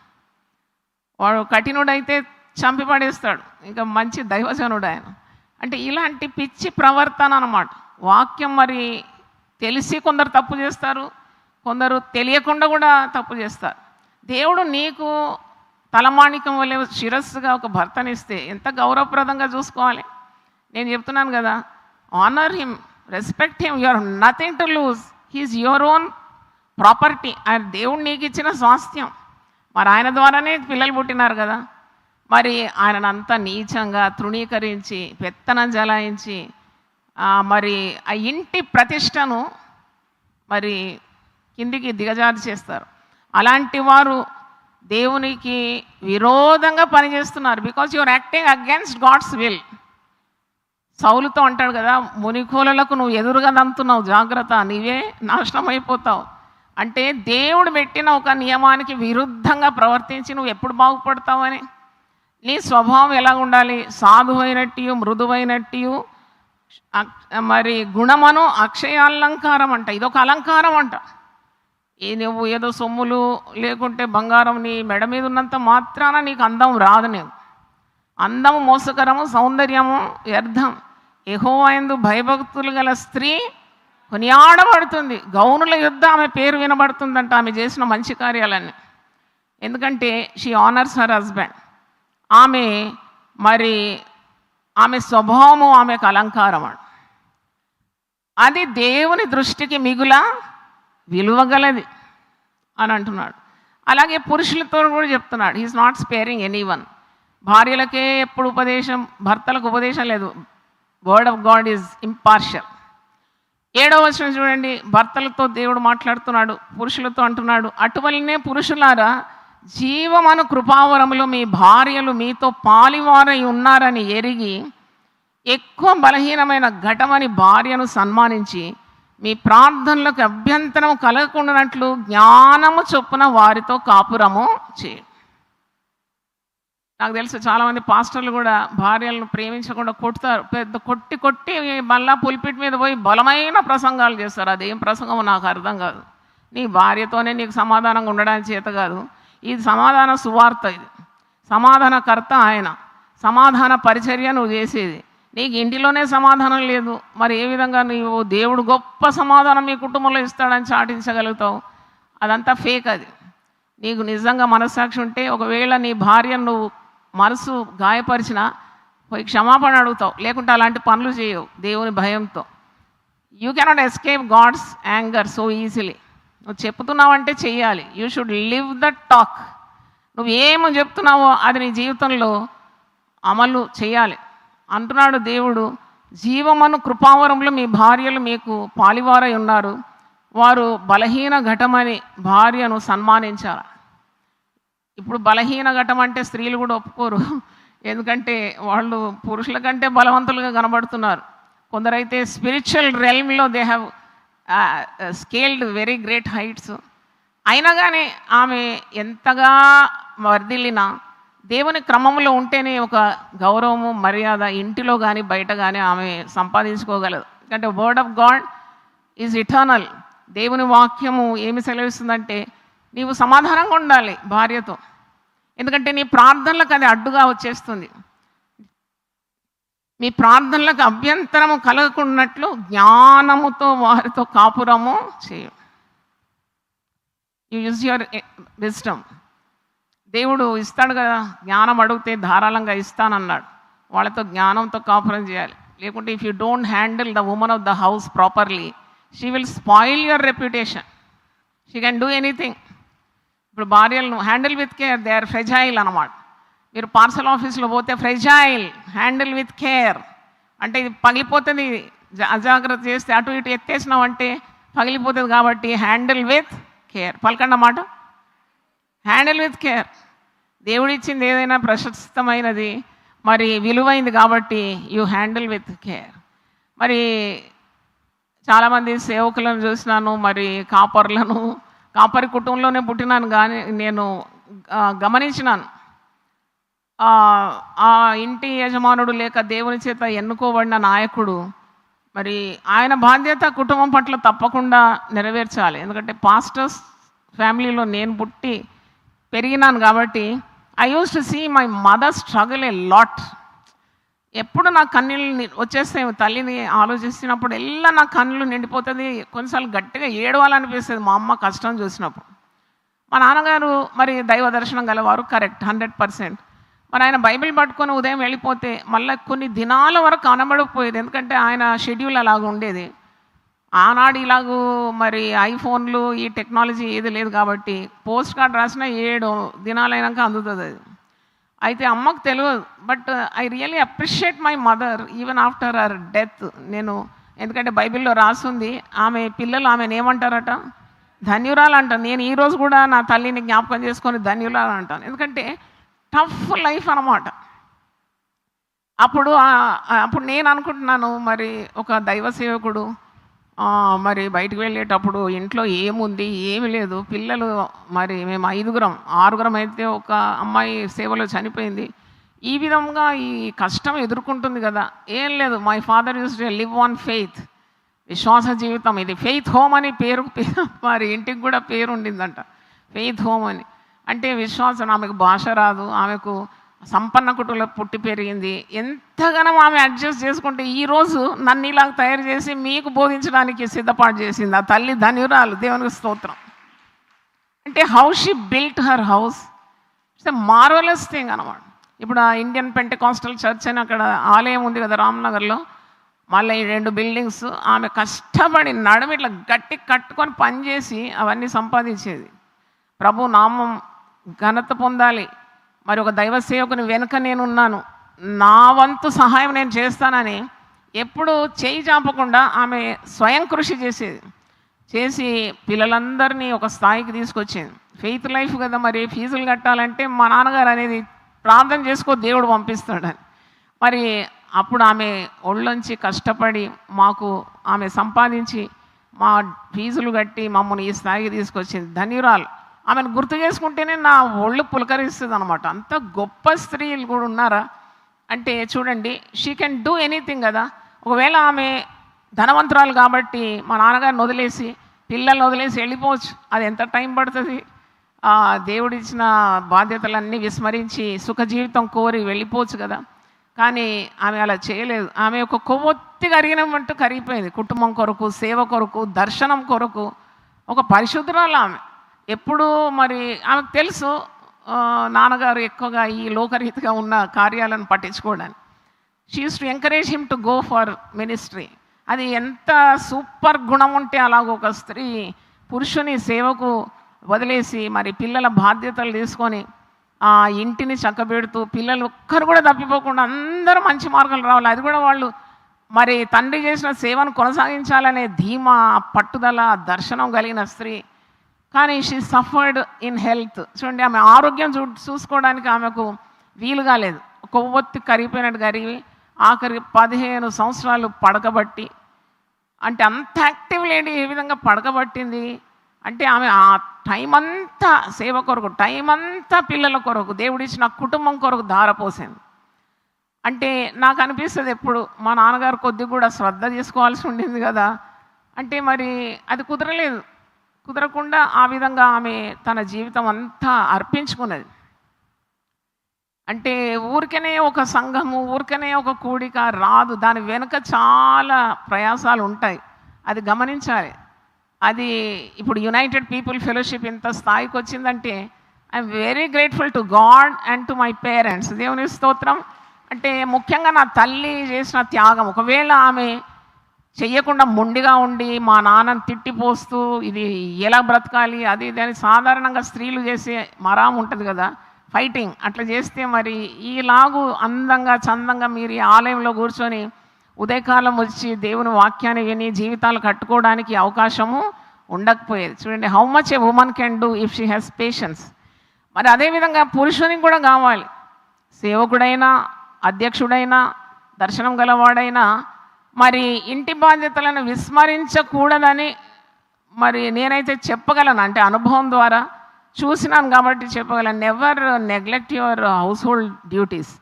వాడు కఠినుడైతే చంపి పడేస్తాడు, ఇంకా మంచి దైవజనుడు ఆయన. అంటే ఇలాంటి పిచ్చి ప్రవర్తన అన్నమాట. వాక్యం మరి తెలిసి కొందరు తప్పు చేస్తారు, కొందరు తెలియకుండా కూడా తప్పు చేస్తారు. దేవుడు నీకు తలమాణికం వల్లే శిరస్సుగా ఒక భర్తనిస్తే ఎంత గౌరవప్రదంగా చూసుకోవాలి. నేను చెప్తున్నాను కదా, honour him, respect him. You are nothing to lose, he's your own property. ఆయన దేవుడు నీకు ఇచ్చిన స్వాస్థ్యం. మరి ఆయన ద్వారానే పిల్లలు పుట్టినారు కదా. మరి ఆయనను అంత నీచంగా తృణీకరించి, పెత్తనం జలాయించి, మరి ఆ ఇంటి ప్రతిష్టను మరి కిందికి దిగజారు చేస్తారు. అలాంటి వారు దేవునికి విరోధంగా పనిచేస్తున్నారు. Because your acting against God's will. సౌలుతో అంటాడు కదా, మునికోలకు నువ్వు ఎదురుగా నంతున్నావు, జాగ్రత్త, నీవే నాశనం అయిపోతావు. అంటే దేవుడు పెట్టిన ఒక నియమానికి విరుద్ధంగా ప్రవర్తించి నువ్వు ఎప్పుడు బాగుపడతావని. నీ స్వభావం ఎలా ఉండాలి? సాధువైనట్టు మృదువైనట్టు, మరి గుణమను అక్షయాలంకారం అంట. ఇదొక అలంకారం అంట. నువ్వు ఏదో సొమ్ములు లేకుంటే బంగారం నీ మెడ మీద ఉన్నంత మాత్రాన నీకు అందం రాదు. నీవు అందము మోసకరము, సౌందర్యము వ్యర్థం. యెహోవా యందు భయభక్తులు గల స్త్రీ కొనియాడబడుతుంది. గౌనుల యుద్ధ ఆమె పేరు వినబడుతుందంట, ఆమె చేసిన మంచి కార్యాలన్నీ. ఎందుకంటే షీ ఆనర్స్ హర్ హస్బెండ్. ఆమె మరి ఆమె స్వభావము ఆమెకు అలంకారం. అది దేవుని దృష్టికి మిగుల విలువగలది అని అంటున్నాడు. అలాగే పురుషులతో కూడా చెప్తున్నాడు, he's not sparing anyone. భార్యలకే ఎప్పుడు ఉపదేశం, భర్తలకు ఉపదేశం లేదు. Word of God is impartial. 7వ వచనం చూడండి, భర్తలతో దేవుడు మాట్లాడుతున్నాడు, పురుషులతో అంటున్నాడు, అటువలనే పురుషులారా జీవమను కృపావరములో మీ భార్యలు మీతో పాలివారై ఉన్నారని ఎరిగి ఎక్కువ బలహీనమైన ఘటమని భార్యను సన్మానించి మీ ప్రార్థనలకు అభ్యంతరం కలగకుండానట్లు జ్ఞానము చొప్పున వారితో కాపురము చేయండి. నాకు తెలుసు చాలామంది పాస్టర్లు కూడా భార్యలను ప్రేమించకుండా కొడతారు, పెద్ద కొట్టి కొట్టి మళ్ళా పుల్పిట్ మీద పోయి బలమైన ప్రసంగాలు చేస్తారు. అదేం ప్రసంగమో నాకు అర్థం కాదు. నీ భార్యతోనే నీకు సమాధానంగా ఉండడానికి చేత కాదు. ఇది సమాధాన సువార్త, ఇది సమాధానకర్త ఆయన, సమాధాన పరిచర్య నువ్వు చేసేది. నీకు ఇంటిలోనే సమాధానం లేదు, మరి ఏ విధంగా నీవు దేవుడు గొప్ప సమాధానం మీ కుటుంబంలో ఇస్తాడని చాటించగలుగుతావు? అదంతా ఫేక్. అది నీకు నిజంగా మనస్సాక్షి ఉంటే, ఒకవేళ నీ భార్యను నువ్వు మనసు గాయపరిచినా పోయి క్షమాపణ అడుగుతావు, లేకుంటే అలాంటి పనులు చేయవు దేవుని భయంతో. You cannot escape God's anger so easily. నువ్వు చెప్తున్నావంటే చెయ్యాలి. You should live the talk. నువ్వు ఏమో చెప్తున్నావో అది నీ జీవితంలో అమలు చేయాలి అంటున్నాడు దేవుడు. జీవమను కృపావరంలో మీ భార్యలు మీకు పాలివారై ఉన్నారు, వారు బలహీన ఘటమని భార్యను సన్మానించాలి. ఇప్పుడు బలహీన ఘటం అంటే స్త్రీలు కూడా ఒప్పుకోరు, ఎందుకంటే వాళ్ళు పురుషుల కంటే బలవంతులుగా కనబడుతున్నారు. కొందరైతే స్పిరిచువల్ రెల్మ్లో they have scaled very great heights. అయినా కానీ ఆమె ఎంతగా వర్ధిల్లినా దేవుని క్రమంలో ఉంటేనే ఒక గౌరవము మర్యాద ఇంటిలో కానీ బయట కానీ ఆమె సంపాదించుకోగలదు. ఎందుకంటే word of God is eternal. దేవుని వాక్యము ఏమి సెలవిస్తుందంటే నీవు సమాధానంగా ఉండాలి భార్యతో, ఎందుకంటే నీ ప్రార్థనలకు అది అడ్డుగా వచ్చేస్తుంది. మీ ప్రార్థనలకు అభ్యంతరము కలగకున్నట్లు జ్ఞానముతో వారితో కాపురము చేయ. You use your wisdom. దేవుడు ఇస్తాడు కదా, జ్ఞానం అడిగితే ధారాళంగా ఇస్తానన్నాడు. వాళ్ళతో జ్ఞానంతో కాపురం చేయాలి. లేకుంటే if you don't handle the women of the house properly, she will spoil your reputation. She can do anything. ఇప్పుడు భార్యలను handle with care, they are fragile అన్నమాట. మీరు పార్సల్ ఆఫీస్లో పోతే ఫ్రెజైల్, హ్యాండిల్ విత్ కేర్ అంటే ఇది పగిలిపోతుంది. అజాగ్రత్త చేస్తే అటు ఇటు ఎత్తేసినావు అంటే పగిలిపోతుంది. కాబట్టి హ్యాండిల్ విత్ కేర్. పలకండి అన్నమాట, హ్యాండిల్ విత్ కేర్. దేవుడిచ్చింది ఏదైనా ప్రశస్తమైనది, మరి విలువైంది, కాబట్టి యూ హ్యాండిల్ విత్ కేర్. మరి చాలామంది సేవకులను చూసినాను, మరి కాపరి కుటుంబంలోనే పుట్టినాను, కానీ నేను గమనించినాను ఆ ఇంటి యజమానుడు లేక దేవుని చేత ఎన్నుకోబడిన నాయకుడు, మరి ఆయన బాధ్యత కుటుంబం పట్ల తప్పకుండా నెరవేర్చాలి. ఎందుకంటే పాస్టర్స్ ఫ్యామిలీలో నేను పుట్టి పెరిగినాను కాబట్టి I used to see my mother struggle a lot. ఎప్పుడు నా కన్నీళ్ళు వచ్చేస్తాయి, తల్లిని ఆలోచిస్తున్నప్పుడు ఎల్లా నా కన్నులు నిండిపోతుంది. కొన్నిసార్లు గట్టిగా ఏడవాలనిపిస్తుంది మా అమ్మ కష్టం చూసినప్పుడు. మా నాన్నగారు మరి దైవ దర్శనం గలవారు, కరెక్ట్, 100%. మరి ఆయన బైబిల్ పట్టుకొని ఉదయం వెళ్ళిపోతే మళ్ళీ కొన్ని దినాల వరకు కనబడకపోయేది, ఎందుకంటే ఆయన షెడ్యూల్ అలాగ ఉండేది. ఆనాడు ఇలాగూ మరి ఐఫోన్లు ఈ టెక్నాలజీ ఏది లేదు కాబట్టి పోస్ట్ కార్డ్ రాసినా 7 దినాలైనాక అందుతుంది అది. అయితే అమ్మకు తెలియదు. But I really appreciate my mother even after her death. నేను ఎందుకంటే బైబిల్లో రాసుంది, ఆమె పిల్లలు ఆమెను ఏమంటారట, ధన్యురాలు అంటాను. నేను ఈరోజు కూడా నా తల్లిని జ్ఞాపకం చేసుకొని ధన్యురాలు అంటాను, ఎందుకంటే టఫ్ లైఫ్ అన్నమాట. అప్పుడు నేను అనుకుంటున్నాను, మరి ఒక దైవ సేవకుడు మరి బయటకు వెళ్ళేటప్పుడు ఇంట్లో ఏముంది, ఏమి లేదు, పిల్లలు మరి మేము 6 అయితే ఒక అమ్మాయి సేవలో చనిపోయింది. ఈ విధంగా ఈ కష్టం ఎదుర్కొంటుంది కదా. ఏం లేదు, my father use to live on faith, విశ్వాస జీవితం. ఇది ఫెయిత్ హోమ్ అని పేరు, మరి ఇంటికి కూడా పేరు ఉండిందంట, ఫెయిత్ హోమ్ అని. అంటే విశ్వాసం. ఆమెకు భాష రాదు, ఆమెకు సంపన్న కుటుంబంలో పుట్టి పెరిగింది. ఎంతగానో ఆమె అడ్జస్ట్ చేసుకుంటే ఈరోజు నన్ను ఇలాగ తయారు చేసి మీకు బోధించడానికి సిద్ధపాటు చేసింది. ఆ తల్లి ధన్యురాలు, దేవునికి స్తోత్రం. అంటే how she built her house, it's a marvellous thing అనమాట. ఇప్పుడు ఆ ఇండియన్ పెంటెకాస్టల్ చర్చ్ అని అక్కడ ఆలయం ఉంది కదా రామ్నగర్లో, మళ్ళీ ఈ 2 బిల్డింగ్స్ ఆమె కష్టపడి నడుము ఇట్లా గట్టి కట్టుకొని పనిచేసి అవన్నీ సంపాదించేది. ప్రభు నామం ఘనత పొందాలి. మరి ఒక దైవ సేవకుని వెనుక నేనున్నాను, నా వంతు సహాయం నేను చేస్తానని ఎప్పుడు చేయి చాపకుండా ఆమె స్వయం కృషి చేసేది. చేసి పిల్లలందరినీ ఒక స్థాయికి తీసుకొచ్చింది. ఫెయిత్ లైఫ్ కదా, మరి ఫీజులు కట్టాలంటే మా నాన్నగారు అనేది ప్రార్థన చేసుకో దేవుడు పంపిస్తాడని. మరి అప్పుడు ఆమె ఒళ్ళొంచి కష్టపడి మాకు ఆమె సంపాదించి మా ఫీజులు కట్టి మమ్మల్ని ఈ స్థాయికి తీసుకొచ్చింది. ధన్యురాలు. ఆమెను గుర్తు చేసుకుంటేనే నా ఒళ్ళు పులకరిస్తుంది అనమాట. అంత గొప్ప స్త్రీలు కూడా ఉన్నారా అంటే చూడండి, షీ కెన్ డూ ఎనీథింగ్ కదా. ఒకవేళ ఆమె ధనవంతురాలు కాబట్టి మా నాన్నగారిని వదిలేసి పిల్లల్ని వదిలేసి వెళ్ళిపోవచ్చు. అది ఎంత టైం పడుతుంది? దేవుడిచ్చిన బాధ్యతలన్నీ విస్మరించి సుఖ జీవితం కోరి వెళ్ళిపోవచ్చు కదా. కానీ ఆమె అలా చేయలేదు. ఆమె ఒక కొవ్వొత్తి కరిగినట్టు కరిగిపోయింది. కుటుంబం కొరకు, సేవ కొరకు, దర్శనం కొరకు. ఒక పరిశుద్ధురాలు ఆమె. ఎప్పుడు మరి ఆమెకు తెలుసు నాన్నగారు ఎక్కువగా ఈ లోకరీతిగా ఉన్న కార్యాలను పట్టించుకోవడానికి. She used to encourage him to go for ministry. అది ఎంత సూపర్ గుణం ఉంటే అలాగ ఒక స్త్రీ పురుషుని సేవకు వదిలేసి మరి పిల్లల బాధ్యతలు తీసుకొని ఆ ఇంటిని చక్కబెడుతూ పిల్లలు ఒక్కరు కూడా తప్పిపోకుండా అందరూ మంచి మార్గాలు రావాలి. అది కూడా వాళ్ళు మరి తండ్రి చేసిన సేవను కొనసాగించాలనే ధీమా, పట్టుదల, దర్శనం కలిగిన స్త్రీ. కానీ షీ సఫర్డ్ ఇన్ హెల్త్. చూడండి, ఆమె ఆరోగ్యం చూసుకోవడానికి ఆమెకు వీలు కాలేదు. కొవ్వొత్తి కరిగిపోయినట్టు కరిగి ఆఖరి 15 సంవత్సరాలు పడకబట్టి. అంటే అంత యాక్టివ్ లేడీ ఏ విధంగా పడకబట్టింది అంటే ఆమె ఆ టైం అంతా సేవ కొరకు, టైం అంతా పిల్లల కొరకు, దేవుడిచ్చిన కుటుంబం కొరకు ధారపోసింది. అంటే నాకు అనిపిస్తుంది ఎప్పుడు మా నాన్నగారు కొద్దిగా కూడా శ్రద్ధ చేసుకోవాల్సి ఉండింది కదా. అంటే మరి అది కుదరలేదు. కుదరకుండా ఆ విధంగా ఆమె తన జీవితం అంతా అర్పించుకున్నది. అంటే ఊరికనే ఒక సంఘము, ఊరికనే ఒక కూడిక రాదు. దాని వెనుక చాలా ప్రయాసాలు ఉంటాయి. అది గమనించాలి. అది ఇప్పుడు యునైటెడ్ పీపుల్ ఫెలోషిప్ ఇంత స్థాయికి వచ్చిందంటే I'm very grateful to God and to my parents. దేవుని స్తోత్రం. అంటే ముఖ్యంగా నా తల్లి చేసిన త్యాగం. ఒకవేళ ఆమె చెయ్యకుండా మొండిగా ఉండి మా నాన్నని తిట్టిపోస్తూ ఇది ఎలా బ్రతకాలి అది ఇది అని సాధారణంగా స్త్రీలు చేసే మరాం ఉంటుంది కదా, ఫైటింగ్, అట్లా చేస్తే మరి ఈలాగు అందంగా చందంగా మీరు ఈ ఆలయంలో కూర్చొని ఉదయకాలం వచ్చి దేవుని వాక్యాన్ని విని జీవితాలు కట్టుకోవడానికి అవకాశము ఉండకపోయేది. చూడండి, how much A women can do if she has patience. మరి అదేవిధంగా పురుషునికి కూడా కావాలి. సేవకుడైనా, అధ్యక్షుడైనా, దర్శనం గలవాడైనా మరి ఇంటి బాధ్యతలను విస్మరించకూడదని మరి నేనైతే చెప్పగలను. అంటే అనుభవం ద్వారా చూసినాను కాబట్టి చెప్పగలను. Never neglect your household duties.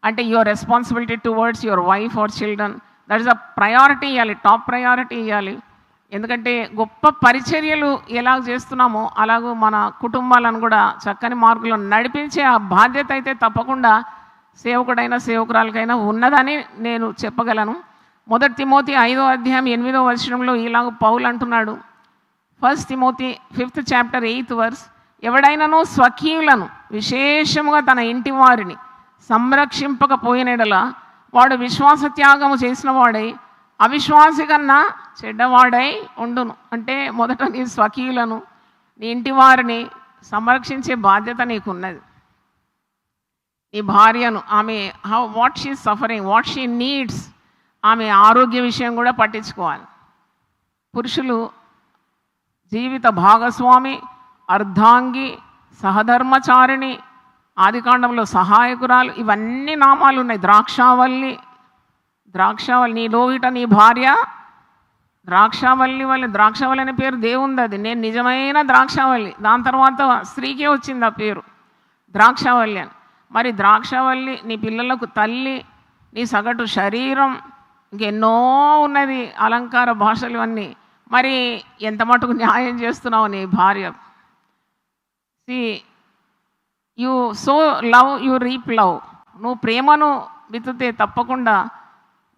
అంటే your responsibility towards your wife or children, that is a priority ఇవ్వాలి, టాప్ ప్రయారిటీ ఇవ్వాలి. ఎందుకంటే గొప్ప పరిచర్యలు ఎలా చేస్తున్నామో అలాగూ మన కుటుంబాలను కూడా చక్కని మార్గంలో నడిపించే ఆ బాధ్యత అయితే తప్పకుండా సేవకుడైనా సేవకురాలకైనా ఉన్నదని నేను చెప్పగలను. 1 తిమోతి 5వ అధ్యాయం 8వ వచనంలో ఇలాగ పౌలు అంటున్నాడు. 1 Timothy 5th chapter 8th verse, ఎవడైనాను స్వకీయులను విశేషముగా తన ఇంటి వారిని సంరక్షింపకపోయినడల వాడు విశ్వాస త్యాగము చేసిన వాడై అవిశ్వాసి కన్నా చెడ్డవాడై ఉండును. అంటే మొదట నీ స్వకీయులను, నీ ఇంటి వారిని సంరక్షించే బాధ్యత నీకున్నది. నీ భార్యను, ఆమె what she suffering, what she needs, ఆమె ఆరోగ్య విషయం కూడా పట్టించుకోవాలి. పురుషులు జీవిత భాగస్వామి, అర్ధాంగి, సహధర్మచారిణి, ఆదికాండంలో సహాయకురాలు, ఇవన్నీ నామాలు ఉన్నాయి. ద్రాక్షావల్లి, నీ లోగిట నీ భార్య ద్రాక్షావల్లి. ద్రాక్షావల్లి అనే పేరు దేవుంది. అది నేను నిజమైన ద్రాక్షావల్లి. దాని తర్వాత స్త్రీకే వచ్చింది ఆ పేరు ద్రాక్షావల్లి అని. మరి ద్రాక్షావల్లి నీ పిల్లలకు తల్లి, నీ సగటు శరీరం, ఇంకెన్నో ఉన్నది అలంకార భాషలు అన్నీ. మరి ఎంత మటుకు న్యాయం చేస్తున్నావు నీ భార్య? You so love you reap love. నువ్వు ప్రేమను విత్తితే తప్పకుండా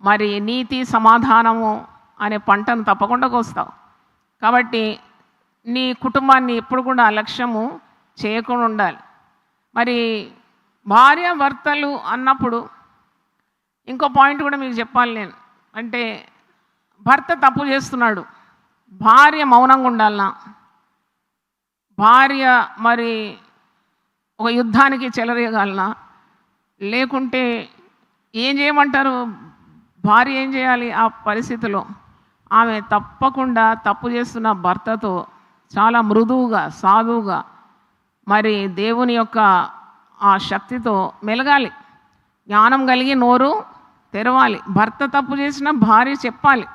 మరి నీతి సమాధానము అనే పంటను తప్పకుండా కోస్తావు. కాబట్టి నీ కుటుంబాన్ని ఎప్పుడు కూడా అలక్ష్యము చేయకుండా ఉండాలి. మరి భార్య భర్తలు అన్నప్పుడు ఇంకో పాయింట్ కూడా మీకు చెప్పాలి నేను. అంటే భర్త తప్పు చేస్తున్నాడు, భార్య మౌనంగా ఉండాలనా? భార్య మరి ఒక యుద్ధానికి చెలరేయగలనా? లేకుంటే ఏం చేయమంటారు? భార్య ఏం చేయాలి ఆ పరిస్థితిలో? ఆమె తప్పకుండా తప్పు చేస్తున్న భర్తతో చాలా మృదువుగా, సాధువుగా, మరి దేవుని యొక్క ఆ శక్తితో మెలగాలి. జ్ఞానం కలిగి నోరు తెరవాలి. భర్త తప్పు చేసిన భార్య చెప్పాలి,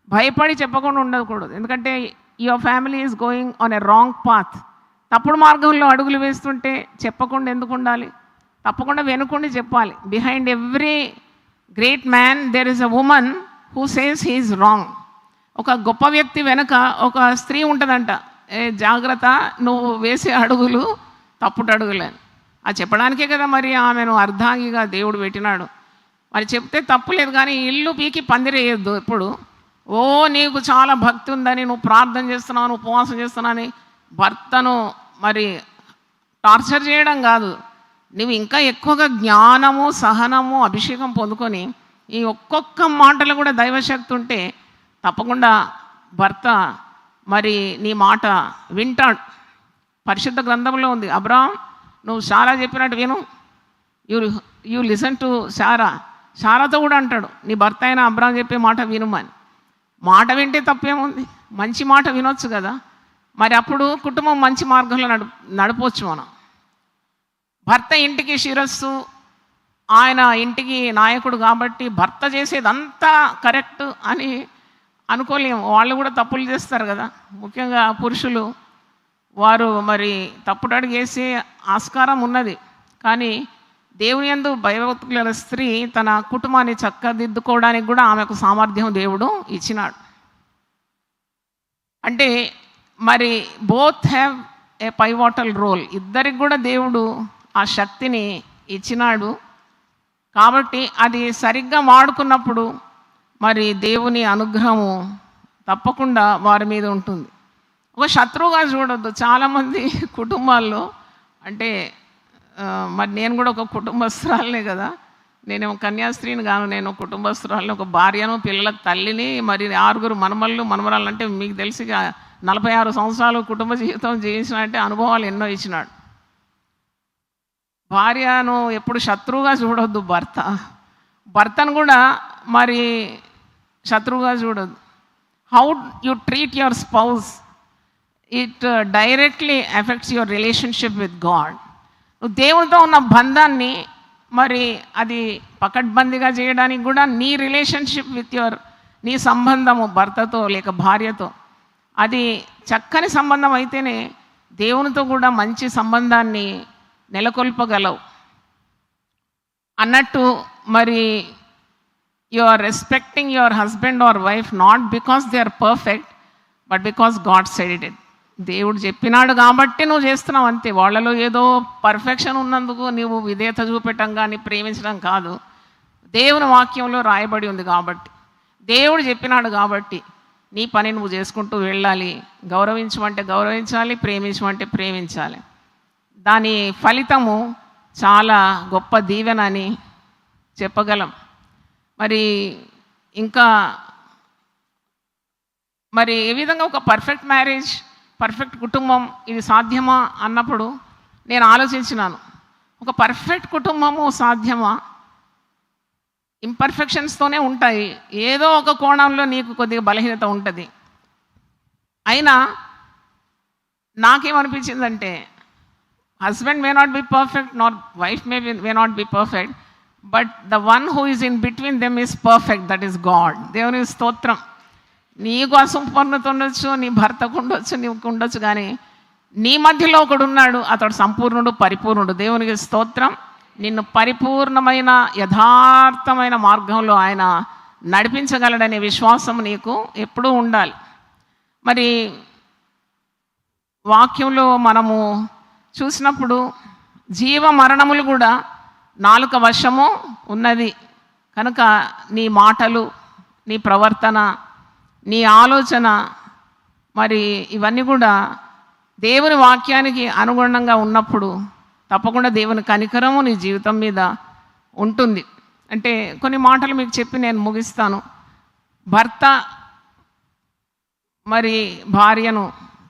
భయపడి చెప్పకుండా ఉండకూడదు. ఎందుకంటే your family is going on a wrong path. తప్పుడు మార్గంలో అడుగులు వేస్తుంటే చెప్పకుండా ఎందుకు ఉండాలి? తప్పకుండా వెనుకుండి చెప్పాలి. Behind every great man there is a woman who says he is wrong. ఒక గొప్ప వ్యక్తి వెనుక ఒక స్త్రీ ఉంటుందంట, ఏ జాగ్రత్త, నువ్వు వేసే అడుగులు తప్పుడు అడుగులని. అది చెప్పడానికే కదా మరి ఆమెను అర్ధాంగిగా దేవుడు పెట్టినాడు. మరి చెప్తే తప్పులేదు, కానీ ఇల్లు పీకి పందిరేయొద్దు ఎప్పుడు. ఓ నీకు చాలా భక్తి ఉందని, నువ్వు ప్రార్థన చేస్తున్నావు, నువ్వు ఉపవాసం చేస్తున్నావు భర్తను మరి టార్చర్ చేయడం కాదు. నువ్వు ఇంకా ఎక్కువగా జ్ఞానము, సహనము, అభిషేకం పొందుకొని ఈ ఒక్కొక్క మాటలు కూడా దైవశక్తి ఉంటే తప్పకుండా భర్త మరి నీ మాట వింటాడు. పరిశుద్ధ గ్రంథంలో ఉంది, అబ్రాహాం నువ్వు సారా చెప్పినట్టు విను, యూ లిసన్ టు సారా. సారాతో కూడా అంటాడు, నీ భర్త అయినా అబ్రాహాం చెప్పే మాట వినుమని. మాట వింటే తప్పేముంది, మంచి మాట వినొచ్చు కదా. మరి అప్పుడు కుటుంబం మంచి మార్గంలో నడపవచ్చు మనం. భర్త ఇంటికి శిరస్సు, ఆయన ఇంటికి నాయకుడు కాబట్టి భర్త చేసేదంతా కరెక్ట్ అని అనుకోలేము. వాళ్ళు కూడా తప్పులు చేస్తారు కదా. ముఖ్యంగా పురుషులు, వారు మరి తప్పుడు అడుగు వేసే ఆస్కారం ఉన్నది. కానీ దేవుని యందు భయభక్తుల స్త్రీ తన కుటుంబాన్ని చక్కదిద్దుకోవడానికి కూడా ఆమెకు సామర్థ్యం దేవుడు ఇచ్చినాడు. అంటే మరి బోత్ హ్యావ్ ఏ పైవాటల్ రోల్. ఇద్దరికి కూడా దేవుడు ఆ శక్తిని ఇచ్చినాడు. కాబట్టి అది సరిగ్గా వాడుకున్నప్పుడు మరి దేవుని అనుగ్రహము తప్పకుండా వారి మీద ఉంటుంది. ఒక శత్రువుగా చూడొద్దు. చాలామంది కుటుంబాల్లో అంటే మరి నేను కూడా ఒక కుటుంబస్తురాలనే కదా, నేనేమో కన్యాస్త్రీని కాను, నేను కుటుంబస్తురాలని, ఒక భార్యను, పిల్లలకు తల్లిని, మరి 6 మనమళ్ళు మనమరాలు. అంటే మీకు తెలిసి 46 సంవత్సరాలు కుటుంబ జీవితం జీవించినట్టే అనుభవాలు ఎన్నో ఇచ్చినాడు. భార్యను ఎప్పుడు శత్రువుగా చూడొద్దు. భర్తను కూడా మరి శత్రువుగా చూడొద్దు. How you treat your spouse, it directly effects your relationship with God. నువ్వు దేవునితో ఉన్న బంధాన్ని మరి అది పకడ్బందీగా చేయడానికి కూడా నీ రిలేషన్షిప్ విత్ నీ సంబంధము భర్తతో లేక భార్యతో అది చక్కని సంబంధం అయితేనే దేవునితో కూడా మంచి సంబంధాన్ని నెలకొల్పగలవు. అన్నట్టు మరి you are respecting your husband or wife not because they are perfect, but because God said it. దేవుడు చెప్పినాడు కాబట్టి నువ్వు చేస్తున్నావు అంతే. వాళ్ళలో ఏదో పర్ఫెక్షన్ ఉన్నందుకు నువ్వు విధేయత చూపెట్టడం కానీ ప్రేమించడం కాదు. దేవుని వాక్యంలో రాయబడి ఉంది కాబట్టి, దేవుడు చెప్పినాడు కాబట్టి నీ పని నువ్వు చేసుకుంటూ వెళ్ళాలి. గౌరవించమంటే గౌరవించాలి, ప్రేమించమంటే ప్రేమించాలి. దాని ఫలితము చాలా గొప్ప దీవెన అని చెప్పగలం. మరి ఇంకా మరి ఏ విధంగా ఒక పర్ఫెక్ట్ మ్యారేజ్, పర్ఫెక్ట్ కుటుంబం ఇది సాధ్యమా అన్నప్పుడు నేను ఆలోచించినాను. ఒక పర్ఫెక్ట్ కుటుంబము సాధ్యమా? ఇంపర్ఫెక్షన్స్తోనే ఉంటాయి. ఏదో ఒక కోణంలో నీకు కొద్దిగా బలహీనత ఉంటుంది. అయినా నాకేమనిపించిందంటే husband may not be perfect, not wife may not be perfect, but the one who is in between them is perfect, that is God. దేవుని స్తోత్రం. నీకు అసంపూర్ణత ఉండొచ్చు, నీ భర్తకు ఉండొచ్చు, నీకు ఉండొచ్చు, కానీ నీ మధ్యలో ఒకడు ఉన్నాడు, అతడు సంపూర్ణుడు, పరిపూర్ణుడు. దేవునికి స్తోత్రం. నిన్ను పరిపూర్ణమైన యథార్థమైన మార్గంలో ఆయన నడిపించగలడనే విశ్వాసం నీకు ఎప్పుడూ ఉండాలి. మరి వాక్యంలో మనము చూసినప్పుడు జీవ మరణములు కూడా నాలుక వశము ఉన్నది కనుక నీ మాటలు, నీ ప్రవర్తన, నీ ఆలోచన మరి ఇవన్నీ కూడా దేవుని వాక్యానికి అనుగుణంగా ఉన్నప్పుడు తప్పకుండా దేవుని కనికరము నీ జీవితం మీద ఉంటుంది. అంటే కొన్ని మాటలు మీకు చెప్పి నేను ముగిస్తాను. భర్త మరి భార్యను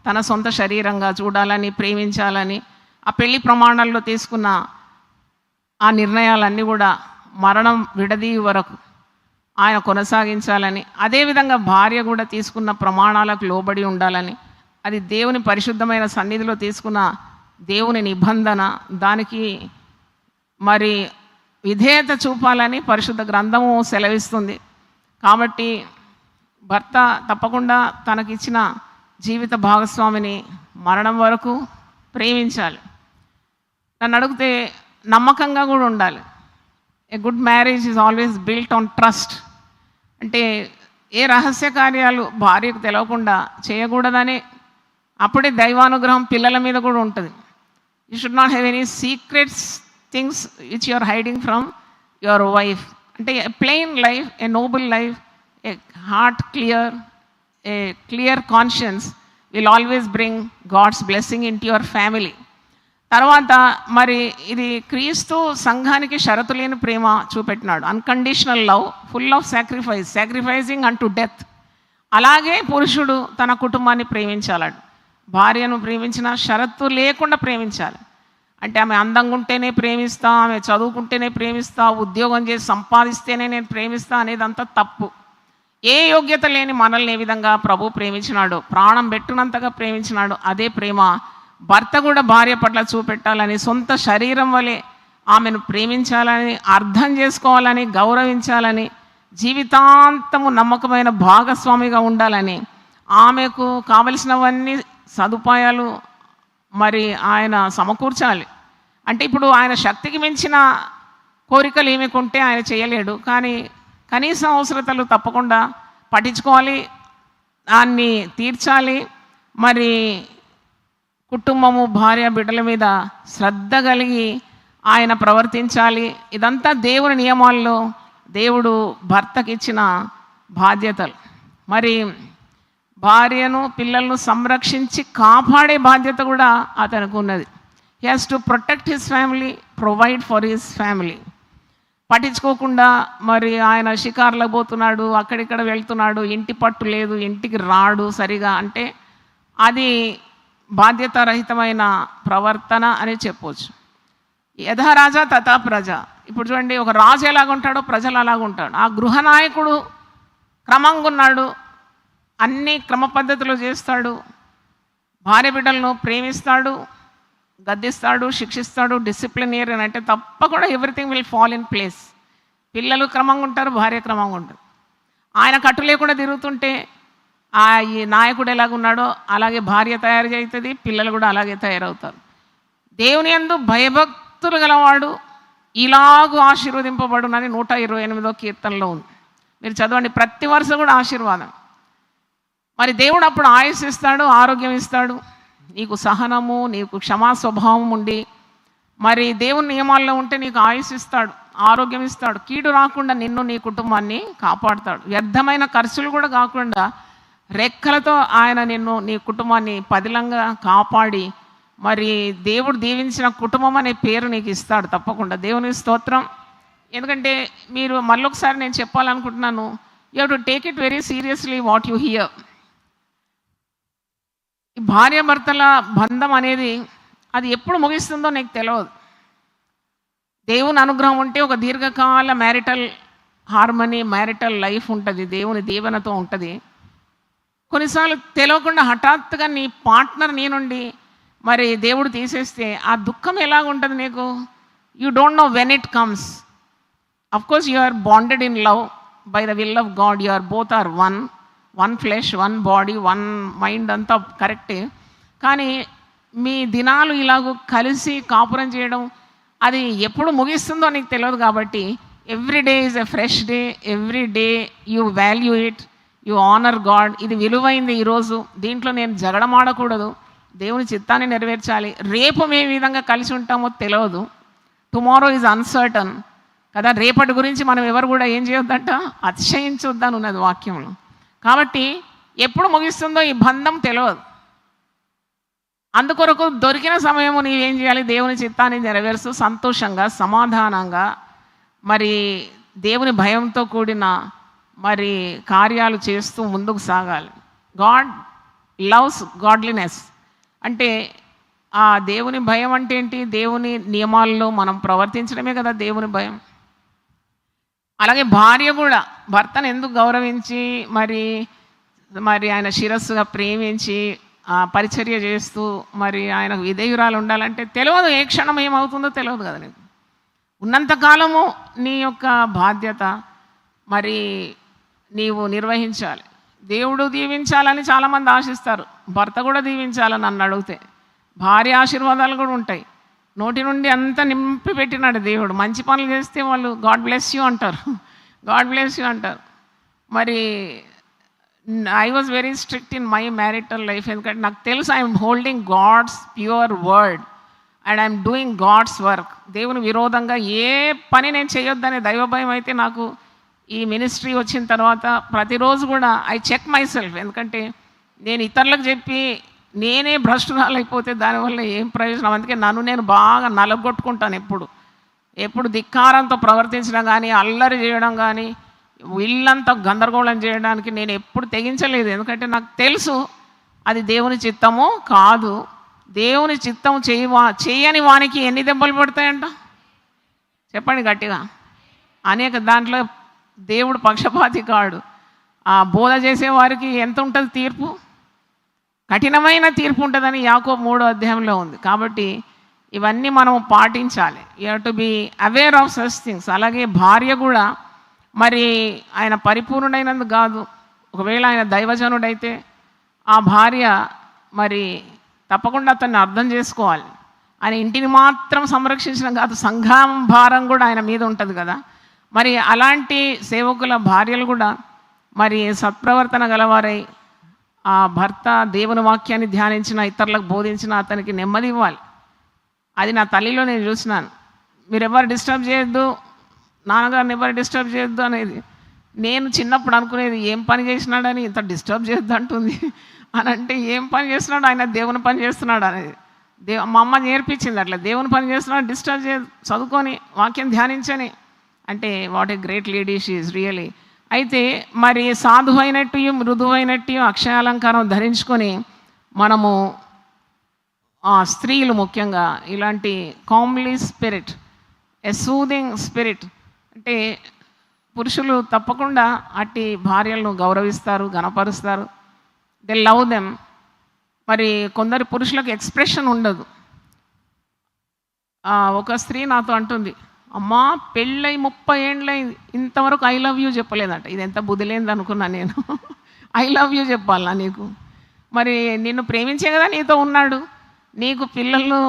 తన సొంత శరీరంగా చూడాలని, ప్రేమించాలని, ఆ పెళ్లి ప్రమాణాల్లో తీసుకున్న ఆ నిర్ణయాలన్నీ కూడా మరణం విడదీయ వరకు ఆయన కొనసాగించాలని, అదేవిధంగా భార్య కూడా తీసుకున్న ప్రమాణాలకు లోబడి ఉండాలని, అది దేవుని పరిశుద్ధమైన సన్నిధిలో తీసుకున్న దేవుని నిబంధన, దానికి మరి విధేయత చూపాలని పరిశుద్ధ గ్రంథము సెలవిస్తుంది. కాబట్టి భర్త తప్పకుండా తనకిచ్చిన జీవిత భాగస్వామిని మరణం వరకు ప్రేమించాలి. నన్ను అడిగితే నమ్మకంగా కూడా ఉండాలి. A good marriage is always built on trust. అంటే ఏ రహస్య కార్యాలు భార్యకు తెలియకుండా చేయకూడదని, అప్పుడే దైవానుగ్రహం పిల్లల మీద కూడా ఉంటుంది. You should not have any secrets things which you are hiding from your wife. అంటే a plain life, a noble life, a heart clear, a clear conscience will always bring God's blessing into your family. తర్వాత మరి ఇది క్రీస్తు సంఘానికి షరతు లేని ప్రేమ చూపెట్టినాడు. Unconditional love, full of sacrifice, sacrificing unto death. అలాగే పురుషుడు తన కుటుంబాన్ని ప్రేమించాలడు. భార్యను ప్రేమించిన షరతు లేకుండా ప్రేమించాలి. అంటే ఆమె అందంగా ఉంటేనే ప్రేమిస్తా, ఆమె చదువుకుంటేనే ప్రేమిస్తా, ఉద్యోగం చేసి సంపాదిస్తేనే నేను ప్రేమిస్తా అనేదంతా తప్పు. ఏ యోగ్యత లేని మనల్ని ఏ విధంగా ప్రభు ప్రేమించినాడు, ప్రాణం పెట్టునంతగా ప్రేమించినాడు, అదే ప్రేమ భర్త కూడా భార్య పట్ల చూపెట్టాలని, సొంత శరీరం వలె ఆమెను ప్రేమించాలని, అర్థం చేసుకోవాలని, గౌరవించాలని, జీవితాంతము నమ్మకమైన భాగస్వామిగా ఉండాలని, ఆమెకు కావలసినవన్నీ సదుపాయాలు మరి ఆయన సమకూర్చాలి. అంటే ఇప్పుడు ఆయన శక్తికి మించిన కోరికలు ఏమికుంటే ఆయన చేయలేడు, కానీ కనీస అవసరతలు తప్పకుండా పట్టించుకోవాలి, దాన్ని తీర్చాలి. మరి కుటుంబము, భార్య, బిడ్డల మీద శ్రద్ధ కలిగి ఆయన ప్రవర్తించాలి. ఇదంతా దేవుని నియమాల్లో దేవుడు భర్తకిచ్చిన బాధ్యతలు. మరి భార్యను, పిల్లలను సంరక్షించి కాపాడే బాధ్యత కూడా అతనికి ఉన్నది. He has to protect his family, provide for his family. పట్టించుకోకుండా మరి ఆయన షికార్లకు పోతున్నాడు, అక్కడిక్కడ వెళ్తున్నాడు, ఇంటి పట్టు లేదు, ఇంటికి రాడు సరిగా, అంటే అది బాధ్యతారహితమైన ప్రవర్తన అని చెప్పవచ్చు. యథా రాజా తథా ప్రజ. ఇప్పుడు చూడండి, ఒక రాజు ఎలాగుంటాడో ప్రజలు అలాగుంటాడు. ఆ గృహనాయకుడు క్రమంగా ఉన్నాడు, అన్ని క్రమ పద్ధతిలో చేస్తాడు, భార్య బిడ్డలను ప్రేమిస్తాడు, గద్దిస్తాడు, శిక్షిస్తాడు, డిసిప్లినరీ అని, అంటే తప్పకుండా everything will fall in place. పిల్లలు క్రమంగా ఉంటారు, భార్య క్రమంగా ఉంటారు. ఆయన కట్టు లేకుండా తిరుగుతుంటే ఈ నాయకుడు ఎలాగున్నాడో అలాగే భార్య తయారు అవుతుంది, పిల్లలు కూడా అలాగే తయారవుతారు. దేవుని యందు భయభక్తులు గలవాడు ఇలాగూ ఆశీర్వదింపబడునని 128వ కీర్తనలో ఉంది. మీరు చదవండి, ప్రతి వరుస కూడా ఆశీర్వాదం. మరి దేవుడు అప్పుడు ఆయుష్ ఇస్తాడు, ఆరోగ్యం ఇస్తాడు, నీకు సహనము, నీకు క్షమా స్వభావం ఉండి మరి దేవుని నియమాల్లో ఉంటే నీకు ఆయుష్ ఇస్తాడు, ఆరోగ్యం ఇస్తాడు, కీడు రాకుండా నిన్ను, నీ కుటుంబాన్ని కాపాడుతాడు. వ్యర్థమైన ఖర్చులు కూడా కాకుండా రెక్కలతో ఆయన నిన్ను, నీ కుటుంబాన్ని పదిలంగా కాపాడి మరి దేవుడు దీవించిన కుటుంబం అనే పేరు నీకు ఇస్తాడు తప్పకుండా. దేవుని స్తోత్రం. ఎందుకంటే మీరు మళ్ళొకసారి నేను చెప్పాలనుకుంటున్నాను, you have to take it very seriously what you here. ఈ భార్యాభర్తల బంధం అనేది అది ఎప్పుడు ముగిస్తుందో నీకు తెలియదు. దేవుని అనుగ్రహం ఉంటే ఒక దీర్ఘకాల మ్యారిటల్ హార్మనీ, మ్యారిటల్ లైఫ్ ఉంటుంది, దేవుని దీవెనతో ఉంటుంది. కొన్నిసార్లు తెలియకుండా హఠాత్తుగా నీ పార్ట్నర్ నీ నుండి మరి దేవుడు తీసేస్తే ఆ దుఃఖం ఎలాగుంటుంది నీకు. You don't know when it comes. Of course you are bonded in love by the will of God. You are both are one flesh, one body, one mind, అంతా కరెక్టే. కానీ మీ దినాలు ఇలాగూ కలిసి కాపురం చేయడం అది ఎప్పుడు ముగిస్తుందో నీకు తెలియదు. కాబట్టి every day is a fresh day. Every day you value it, you honour God. ఇది విలువైంది ఈరోజు, దీంట్లో నేను జగడమాడకూడదు, దేవుని చిత్తాన్ని నెరవేర్చాలి. రేపు మేము ఈ విధంగా కలిసి ఉంటామో తెలియదు. టుమారో ఈజ్ అన్సర్టన్ కదా. రేపటి గురించి మనం ఎవరు కూడా ఏం చేయొద్దంట, అతిశయించొద్దని ఉన్నది వాక్యంలో. కాబట్టి ఎప్పుడు ముగిస్తుందో ఈ బంధం తెలియదు. అందుకొరకు దొరికిన సమయము నీవేం చేయాలి, దేవుని చిత్తాన్ని నెరవేరుస్తూ సంతోషంగా, సమాధానంగా, మరి దేవుని భయంతో కూడిన మరి కార్యాలు చేస్తూ ముందుకు సాగాలి. God loves godliness. అంటే ఆ దేవుని భయం అంటే ఏంటి? దేవుని నియమాల్లో మనం ప్రవర్తించడమే కదా దేవుని భయం. అలాగే భార్య కూడా భర్తను ఎందుకు గౌరవించి మరి ఆయన శిరస్సుగా ప్రేమించి పరిచర్య చేస్తూ మరి ఆయనకు విధేయురాలు ఉండాలంటే తెలియదు, ఏ క్షణం ఏమవుతుందో తెలియదు కదా నీకు. ఉన్నంతకాలము నీ యొక్క బాధ్యత మరి నీవు నిర్వహించాలి. దేవుడు దీవించాలని చాలామంది ఆశిస్తారు, భర్త కూడా దీవించాలని నన్ను అడిగితే. భార్య ఆశీర్వాదాలు కూడా ఉంటాయి, నోటి నుండి అంతా నింపి పెట్టినాడు దేవుడు. మంచి పనులు చేస్తే వాళ్ళు గాడ్ బ్లెస్ యూ అంటారు, గాడ్ బ్లెస్ యూ అంటారు. మరి I was very strict in my marital life, ఎందుకంటే నాకు తెలుసు I'm holding God's pure word and I'm doing God's work. దేవుని విరోధంగా ఏ పని నేను చేయొద్దనే దైవభయం అయితే నాకు ఈ మినిస్ట్రీ వచ్చిన తర్వాత ప్రతిరోజు కూడా ఐ చెక్ మై సెల్ఫ్. ఎందుకంటే నేను ఇతరులకు చెప్పి నేనే భ్రష్టురాలైపోతే దానివల్ల ఏం ప్రయోజనం. అందుకే నన్ను నేను బాగా నలగొట్టుకుంటాను. ఎప్పుడు ధిక్కారంతో ప్రవర్తించడం కానీ, అల్లరి చేయడం కానీ, ఇల్లంతా గందరగోళం చేయడానికి నేను ఎప్పుడు తెగించలేదు. ఎందుకంటే నాకు తెలుసు అది దేవుని చిత్తము కాదు. దేవుని చిత్తం చేయని వానికి ఎన్ని దెబ్బలు పడతాయంట చెప్పండి గట్టిగా. అనేక దాంట్లో దేవుడు పక్షపాతి కాడు. ఆ బోధ చేసేవారికి ఎంత ఉంటుంది తీర్పు, కఠినమైన తీర్పు ఉంటుందని యాకోబు 3వ అధ్యాయంలో ఉంది. కాబట్టి ఇవన్నీ మనం పాటించాలి. You have to be aware of such things. అలాగే భార్య కూడా మరి ఆయన పరిపూర్ణుడైనందుకు కాదు, ఒకవేళ ఆయన దైవజనుడైతే ఆ భార్య మరి తప్పకుండా అతన్ని అర్థం చేసుకోవాలి. ఆయన ఇంటిని మాత్రం సంరక్షించడం కాదు, సంఘం భారం కూడా ఆయన మీద ఉంటుంది కదా. మరి అలాంటి సేవకుల భార్యలు కూడా మరి సత్ప్రవర్తన గలవారై ఆ భర్త దేవుని వాక్యాన్ని ధ్యానించిన, ఇతరులకు బోధించిన అతనికి నెమ్మది ఇవ్వాలి. అది నా తల్లిలో నేను చూసినాను. మీరెవరు డిస్టర్బ్ చేయొద్దు, నాన్నగారిని ఎవరు డిస్టర్బ్ చేయొద్దు అనేది. నేను చిన్నప్పుడు అనుకునేది, ఏం పని చేసినాడని ఇంత డిస్టర్బ్ చేయొద్దు అంటుంది అని. అంటే ఏం పని చేస్తున్నాడు ఆయన, దేవుని పని చేస్తున్నాడు అనేది. మా అమ్మ నేర్పించింది అట్లా, దేవుని పని చేస్తున్నాడు, డిస్టర్బ్ చేయ, చదువుకొని వాక్యం ధ్యానించని. అంటే what a great lady she is really. అయితే మరి సాధువైనట్టు మృదువైనట్టు అక్షయాలంకారం ధరించుకొని మనము స్త్రీలు ముఖ్యంగా ఇలాంటి కామ్లీ స్పిరిట్, ఎ సూదింగ్ స్పిరిట్, అంటే పురుషులు తప్పకుండా అట్టి భార్యలను గౌరవిస్తారు, గణపరుస్తారు, దే లవ్ దెమ్. మరి కొందరు పురుషులకు ఎక్స్ప్రెషన్ ఉండదు. ఒక స్త్రీ నాతో అంటుంది, అమ్మా పెళ్ళై 30 ఏండ్లైంది ఇంతవరకు ఐ లవ్ యూ చెప్పలేదంట. ఇది ఎంత బుద్ధిలేనిది అనుకున్నా నేను. ఐ లవ్ యూ చెప్పాలా నీకు? మరి నిన్ను ప్రేమించే కదా నీతో ఉన్నాడు, నీకు పిల్లలు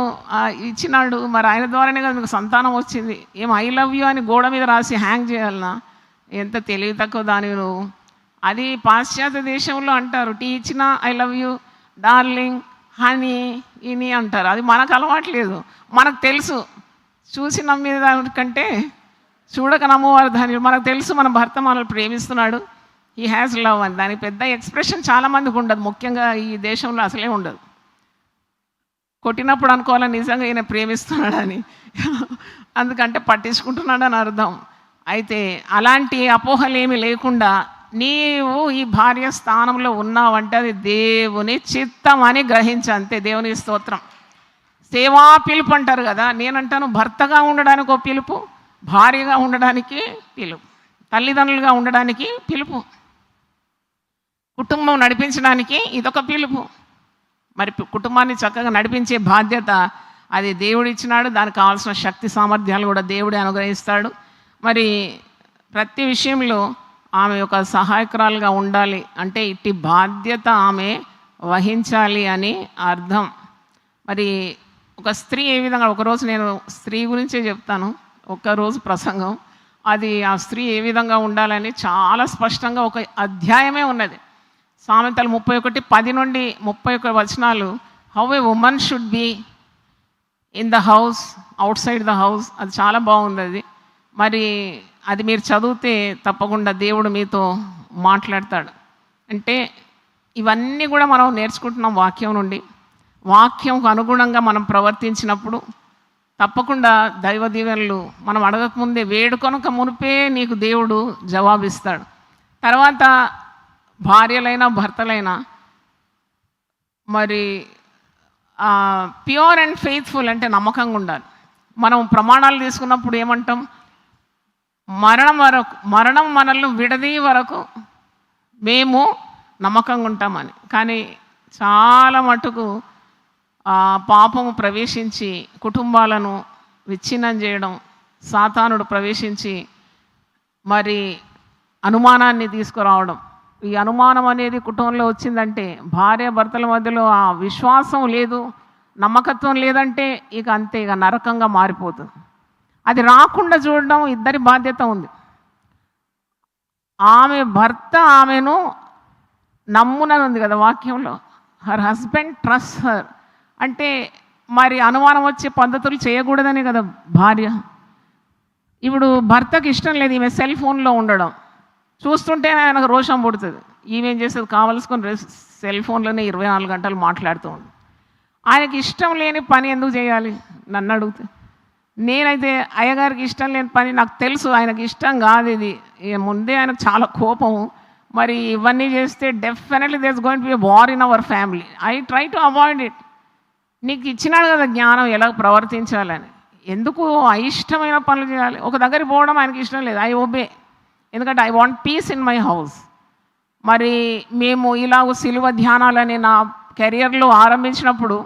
ఇచ్చినాడు, మరి ఆయన ద్వారానే కదా నీకు సంతానం వచ్చింది. ఏం ఐ లవ్ యూ అని గోడ మీద రాసి హ్యాంగ్ చేయాలనా? ఎంత తెలివి తక్కువ దాని నువ్వు. అది పాశ్చాత్య దేశంలో అంటారు, టీ ఇచ్చినా I love you darling honey ఇని అంటారు. అది మనకు అలవాట్లేదు. మనకు తెలుసు, చూసి నమ్మేది దానికంటే చూడక నమ్మవారు దాని. మనకు తెలుసు మన భర్త మనల్ని ప్రేమిస్తున్నాడు, హీ హ్యాస్ లవ్ అని. దానికి పెద్ద ఎక్స్ప్రెషన్ చాలామందికి ఉండదు, ముఖ్యంగా ఈ దేశంలో అసలే ఉండదు. కొట్టినప్పుడు అనుకోవాలి నిజంగా ఈయన ప్రేమిస్తున్నాడని, అందుకంటే పట్టించుకుంటున్నాడని అర్థం. అయితే అలాంటి అపోహలు ఏమీ లేకుండా నీవు ఈ భార్య స్థానంలో ఉన్నావంటే అది దేవుని చిత్తం అని గ్రహించు, అంతే. దేవుని స్తోత్రం. సేవా పిలుపు అంటారు కదా, నేనంటాను భర్తగా ఉండడానికి ఒక పిలుపు, భార్యగా ఉండడానికి పిలుపు, తల్లిదండ్రులుగా ఉండడానికి పిలుపు, కుటుంబం నడిపించడానికి ఇదొక పిలుపు. మరి కుటుంబాన్ని చక్కగా నడిపించే బాధ్యత అది దేవుడు ఇచ్చినాడు. దానికి కావాల్సిన శక్తి సామర్థ్యాలు కూడా దేవుడే అనుగ్రహిస్తాడు. మరి ప్రతి విషయంలో ఆమె ఒక సహాయకురాలుగా ఉండాలి అంటే ఇట్టి బాధ్యత ఆమె వహించాలి అని అర్థం. మరి ఒక స్త్రీ ఏ విధంగా, ఒకరోజు నేను స్త్రీ గురించే చెప్తాను, ఒక్కరోజు ప్రసంగం. అది ఆ స్త్రీ ఏ విధంగా ఉండాలని చాలా స్పష్టంగా ఒక అధ్యాయమే ఉన్నది. సామెతలు 31:10 నుండి 31 వచనాలు. How a women should be in the house, అవుట్ సైడ్ ద హౌస్. అది చాలా బాగుంది అది. మరి అది మీరు చదివితే తప్పకుండా దేవుడు మీతో మాట్లాడతాడు. అంటే ఇవన్నీ కూడా మనం నేర్చుకుంటున్నాం వాక్యం నుండి. వాక్యంకు అనుగుణంగా మనం ప్రవర్తించినప్పుడు తప్పకుండా దైవ దీవెనలు మనం అడగకముందే, వేడుకొనక మునిపే నీకు దేవుడు జవాబిస్తాడు. తర్వాత భార్యలైనా భర్తలైనా మరి ప్యూర్ అండ్ ఫెయిత్ఫుల్ అంటే నమ్మకంగా ఉండాలి. మనం ప్రమాణాలు తీసుకున్నప్పుడు ఏమంటాం, మరణం మనల్ని విడదీ వరకు మేము నమ్మకంగా ఉంటామని. కానీ చాలా మటుకు పాపము ప్రవేశించి కుటుంబాలను విచ్ఛిన్నం చేయడం, సాతానుడు ప్రవేశించి మరి అనుమానాన్ని తీసుకురావడం. ఈ అనుమానం అనేది కుటుంబంలో వచ్చిందంటే, భార్య భర్తల మధ్యలో ఆ విశ్వాసం లేదు, నమ్మకత్వం లేదంటే ఇక అంతే, ఇక నరకంగా మారిపోతుంది. అది రాకుండా చూడడం ఇద్దరి బాధ్యత ఉంది. ఆమె భర్త ఆమెను నమ్మునని ఉంది కదా వాక్యంలో, హర్ హస్బెండ్ ట్రస్ట్ హర్ అంటే మరి అనుమానం వచ్చే పద్ధతులు చేయకూడదని కదా భార్య. ఇప్పుడు భర్తకి ఇష్టం లేదు ఈమె సెల్ ఫోన్లో ఉండడం, చూస్తుంటే ఆయనకు రోషం పుడుతుంది. ఈమెం చేసేది కావలసుకొని సెల్ ఫోన్లోనే 24 గంటలు మాట్లాడుతూ ఉంది. ఆయనకి ఇష్టం లేని పని ఎందుకు చేయాలి నన్ను అడిగితే? నేనైతే అయ్యగారికి ఇష్టం లేని పని నాకు తెలుసు, ఆయనకి ఇష్టం కాదు ఇది, ముందే ఆయనకు చాలా కోపము, మరి ఇవన్నీ చేస్తే definitely there is going to be a war in our family. I try to avoid it. నీకు ఇచ్చినాడు కదా జ్ఞానం ఎలా ప్రవర్తించాలని, ఎందుకు అయిష్టమైన పనులు చేయాలి? ఒక దగ్గరికి పోవడం ఆయనకి ఇష్టం లేదు, ఐ ఒబే, ఎందుకంటే I want peace in my house. మరి మేము ఇలాగ సిలువ ధ్యానాలని నా కెరియర్లో ఆరంభించినప్పుడు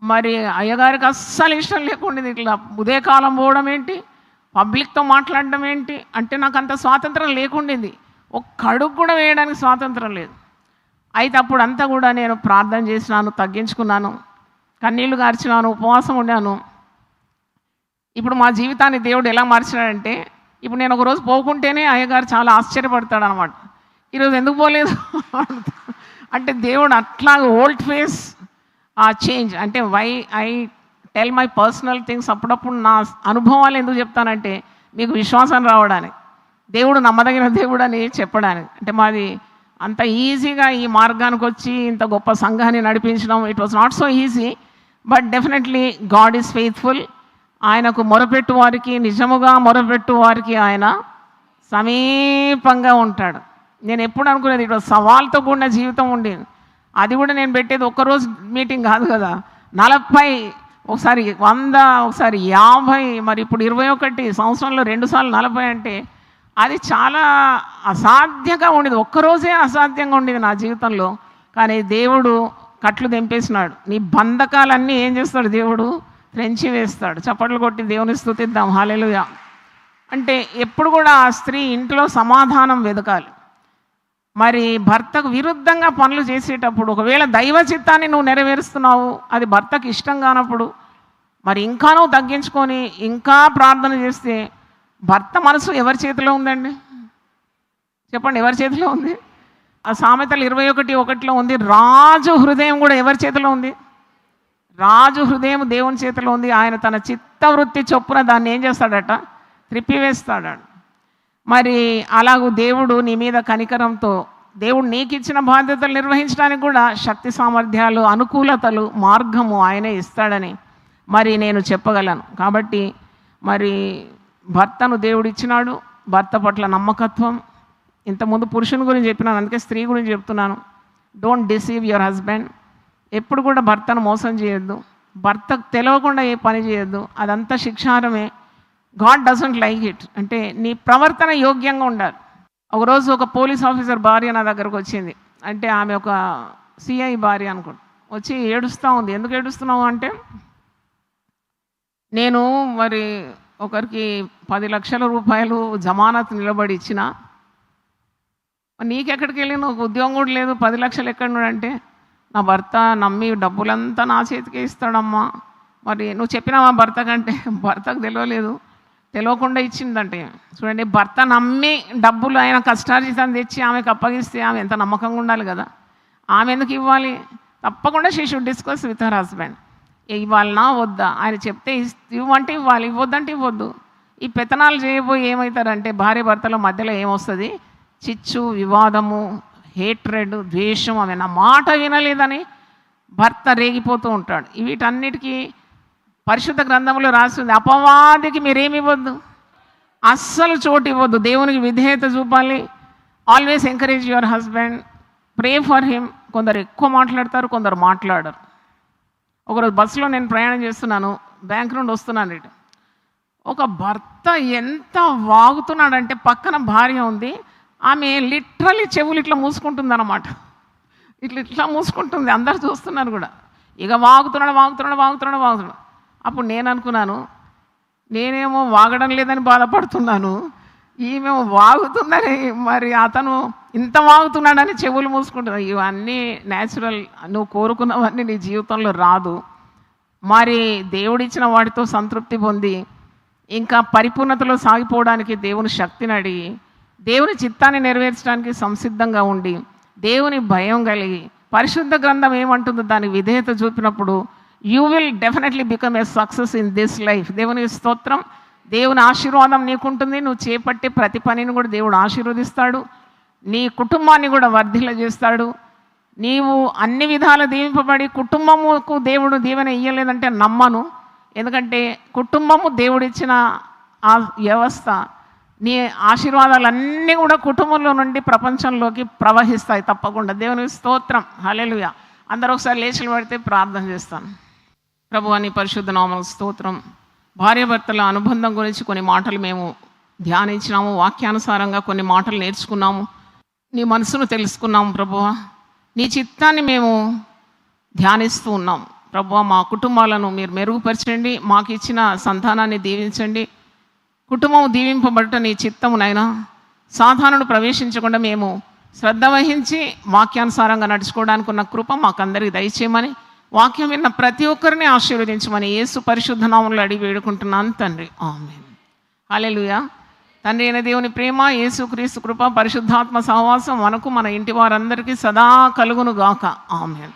మరి అయ్యగారికి అస్సలు ఇష్టం లేకుండా ఇట్లా ఉదయకాలం పోవడం ఏంటి, పబ్లిక్తో మాట్లాడడం ఏంటి అంటే నాకు అంత స్వాతంత్రం లేకుండింది, ఒక్క అడుగు కూడా వేయడానికి స్వాతంత్రం లేదు. అయితే అప్పుడు అంతా కూడా నేను ప్రార్థన చేసినాను, తగ్గించుకున్నాను, కన్నీళ్లు కార్చినాను, ఉపవాసం ఉండాను. ఇప్పుడు మా జీవితాన్ని దేవుడు ఎలా మార్చినాడంటే, ఇప్పుడు నేను ఒకరోజు పోకుంటేనే అయ్యగారు చాలా ఆశ్చర్యపడతాడు అనమాట. ఈరోజు ఎందుకు పోలేదు అంటే దేవుడు అట్లా ఓల్డ్ ఫేస్ చేంజ్. అంటే why I tell my personal things. అప్పుడప్పుడు నా అనుభవాలు ఎందుకు చెప్తానంటే మీకు విశ్వాసం రావడానికి, దేవుడు నమ్మదగిన దేవుడు అని చెప్పడానికి. అంటే మాది అంత ఈజీగా ఈ మార్గానికి వచ్చి ఇంత గొప్ప సంఘాన్ని నడిపించడం, it was not so easy, but definitely God is faithful. ఆయనకు మొరపెట్టు వారికి, నిజముగా మొరపెట్టు వారికి ఆయన సమీపంగా ఉంటాడు. నేను ఎప్పుడు అనుకునేది ఇటు సవాల్తో కూడిన జీవితం ఉండేది. అది కూడా నేను పెట్టేది ఒక్కరోజు మీటింగ్ కాదు కదా, 40, ఒకసారి 100, ఒకసారి 50, మరి ఇప్పుడు 21 సంవత్సరంలో 2 సార్లు 40 అంటే అది చాలా అసాధ్యంగా ఉండేది. ఒక్కరోజే అసాధ్యంగా ఉండేది నా జీవితంలో. కానీ దేవుడు కట్లు తెంపేసినాడు. నీ బంధకాలన్నీ ఏం చేస్తాడు దేవుడు? త్రెంచి వేస్తాడు. చప్పట్లు కొట్టి దేవుని స్తుతిద్దాం, హల్లెలూయా. అంటే ఎప్పుడు కూడా ఆ స్త్రీ ఇంట్లో సమాధానం వెతకాలి. మరి భర్తకు విరుద్ధంగా పనులు చేసేటప్పుడు ఒకవేళ దైవ చిత్తాన్ని నువ్వు నెరవేరుస్తున్నావు, అది భర్తకు ఇష్టం కానప్పుడు మరి ఇంకా నువ్వు తగ్గించుకొని ఇంకా ప్రార్థన చేస్తే భర్త మనసు ఎవరి చేతిలో ఉందండి? చెప్పండి, ఎవరి చేతిలో ఉంది? ఆ సామెతలు 21:1 ఉంది, రాజు హృదయం కూడా ఎవరి చేతిలో ఉంది? రాజు హృదయం దేవుని చేతిలో ఉంది. ఆయన తన చిత్తవృత్తి చొప్పున దాన్ని ఏం చేస్తాడట? త్రిప్పివేస్తాడు. మరి అలాగూ దేవుడు నీ మీద కనికరంతో, దేవుడు నీకు ఇచ్చిన బాధ్యతలు నిర్వహించడానికి కూడా శక్తి సామర్థ్యాలు, అనుకూలతలు, మార్గము ఆయనే ఇస్తాడని మరి నేను చెప్పగలను. కాబట్టి మరి భర్తను దేవుడు ఇచ్చినాడు, భర్త పట్ల నమ్మకత్వం. ఇంతకుముందు పురుషుని గురించి చెప్పినాను, అందుకే స్త్రీ గురించి చెప్తున్నాను. Don't deceive your husband. ఎప్పుడు కూడా భర్తను మోసం చేయొద్దు, భర్తకు తెలియకుండా ఏ పని చేయొద్దు, అదంతా శిక్షారమే. God doesn't like it. అంటే నీ ప్రవర్తన యోగ్యంగా ఉండాలి. ఒకరోజు ఒక పోలీస్ ఆఫీసర్ భార్య నా దగ్గరకు వచ్చింది. అంటే ఆమె ఒక సిఐ భార్య అనుకుంటా. వచ్చి ఏడుస్తూ ఉంది. ఎందుకు ఏడుస్తున్నావు అంటే, నేను మరి ఒకరికి 10 లక్షల రూపాయలు జమానత్ నిలబడి ఇచ్చిన, నీకెక్కడికి వెళ్ళి నువ్వు ఉద్యోగం కూడా లేదు, 10 లక్షలు ఎక్కడ అంటే, నా భర్త నమ్మి డబ్బులంతా నా చేతికి ఇస్తాడమ్మా. మరి నువ్వు చెప్పినావా భర్త కంటే? భర్తకు తెలియలేదు, తెలియకుండా ఇచ్చిందంటే. చూడండి, భర్త నమ్మి డబ్బులు ఆయన కష్టార్జితం తెచ్చి ఆమెకు అప్పగిస్తే ఆమె ఎంత నమ్మకంగా ఉండాలి కదా. ఆమె ఎందుకు ఇవ్వాలి? తప్పకుండా she should discuss with her husband. ఇవ్వాలనా వద్దా? ఆయన చెప్తే ఇవ్వంటే ఇవ్వాలి, ఇవ్వద్దంటే ఇవ్వద్దు. ఈ పెత్తనాలు చేయబోయి ఏమవుతారంటే భార్య భర్తల మధ్యలో ఏమొస్తుంది? చిచ్చు, వివాదము, హేట్రెడ్, ద్వేషం. ఆమె నా మాట వినలేదని భర్త రేగిపోతూ ఉంటాడు. వీటన్నిటికీ పరిశుద్ధ గ్రంథంలో రాసింది, అపవాదికి మీరేమి ఇవ్వద్దు, అస్సలు చోటు ఇవ్వద్దు. దేవునికి విధేయత చూపాలి. Always encourage your husband, pray for him. కొందరు ఎక్కువ మాట్లాడతారు, కొందరు మాట్లాడరు. ఒకరోజు బస్సులో నేను ప్రయాణం చేస్తున్నాను, బ్యాంక్ నుండి వస్తున్నాను. ఇటు ఒక భర్త ఎంత వాగుతున్నాడంటే, పక్కన భార్య ఉంది, ఆమె లిటరలీ చెవులు ఇట్లా మూసుకుంటుంది అన్నమాట. ఇట్లా మూసుకుంటుంది, అందరు చూస్తున్నారు కూడా. ఇక వాగుతున్నాడు. అప్పుడు నేను అనుకున్నాను, నేనేమో వాగడం లేదని బాధపడుతున్నాను, ఈమెమో వాగుతుందని. మరి అతను ఇంత వాగుతున్నాడని చెవులు మూసుకుంటున్నాడు. ఇవన్నీ న్యాచురల్, నువ్వు కోరుకున్నవన్నీ నీ జీవితంలో రాదు. మరి దేవుడిచ్చిన వాటితో సంతృప్తి పొంది ఇంకా పరిపూర్ణతలో సాగిపోవడానికి దేవుని శక్తిని అడిగి, దేవుని చిత్తాన్ని నెరవేర్చడానికి సంసిద్ధంగా ఉండి, దేవుని భయం కలిగి, పరిశుద్ధ గ్రంథం ఏమంటుందో దానికి విధేయత చూపినప్పుడు you will definitely become a success in this life. దేవుని స్తోత్రం. దేవుని ఆశీర్వాదం నీకుంటుంది. నువ్వు చేపట్టే ప్రతి పనిని కూడా దేవుడు ఆశీర్వదిస్తాడు. నీ కుటుంబాన్ని కూడా వర్ధిల్లజేస్తాడు. నీవు అన్ని విధాలు దీవింపబడి కుటుంబముకు దేవుడు దీవెన ఇయ్యలేదంటే నమ్మను. ఎందుకంటే కుటుంబము దేవుడిచ్చిన ఆ వ్యవస్థ. నీ ఆశీర్వాదాలన్నీ కూడా కుటుంబంలో నుండి ప్రపంచంలోకి ప్రవహిస్తాయి తప్పకుండా. దేవుని స్తోత్రం. హల్లెలూయా. అందరూ ఒకసారి లేచి పడితే ప్రార్థన చేస్తాను. ప్రభువా, నీ పరిశుద్ధ నామమునకు స్తోత్రం. భార్యాభర్తల అనుబంధం గురించి కొన్ని మాటలు మేము ధ్యానించినాము, వాక్యానుసారంగా కొన్ని మాటలు నేర్చుకున్నాము, నీ మనసును తెలుసుకున్నాము. ప్రభువా, నీ చిత్తాన్ని మేము ధ్యానిస్తూ ఉన్నాం. ప్రభువా, మా కుటుంబాలను మీరు మెరుగుపరచండి, మాకు ఇచ్చిన సంతానాన్ని దీవించండి. కుటుంబం దీవింపబడట నీ చిత్తమునైనా సాధారణుడు ప్రవేశించకుండా మేము శ్రద్ధ వహించి వాక్యానుసారంగా నడుచుకోవడానికి ఉన్న కృప మాకందరికి దయచేయమని, వాక్యం విన్న ప్రతి ఒక్కరిని ఆశీర్వదించమని యేసు పరిశుద్ధ నామములో అడిగి వేడుకుంటున్నాను తండ్రి. ఆమేన్. హల్లెలూయా. తండ్రి అయిన దేవుని ప్రేమ, యేసుక్రీస్తు కృప, పరిశుద్ధాత్మ సహవాసం మనకు మన ఇంటి వారందరికీ సదా కలుగును గాక. ఆమేన్.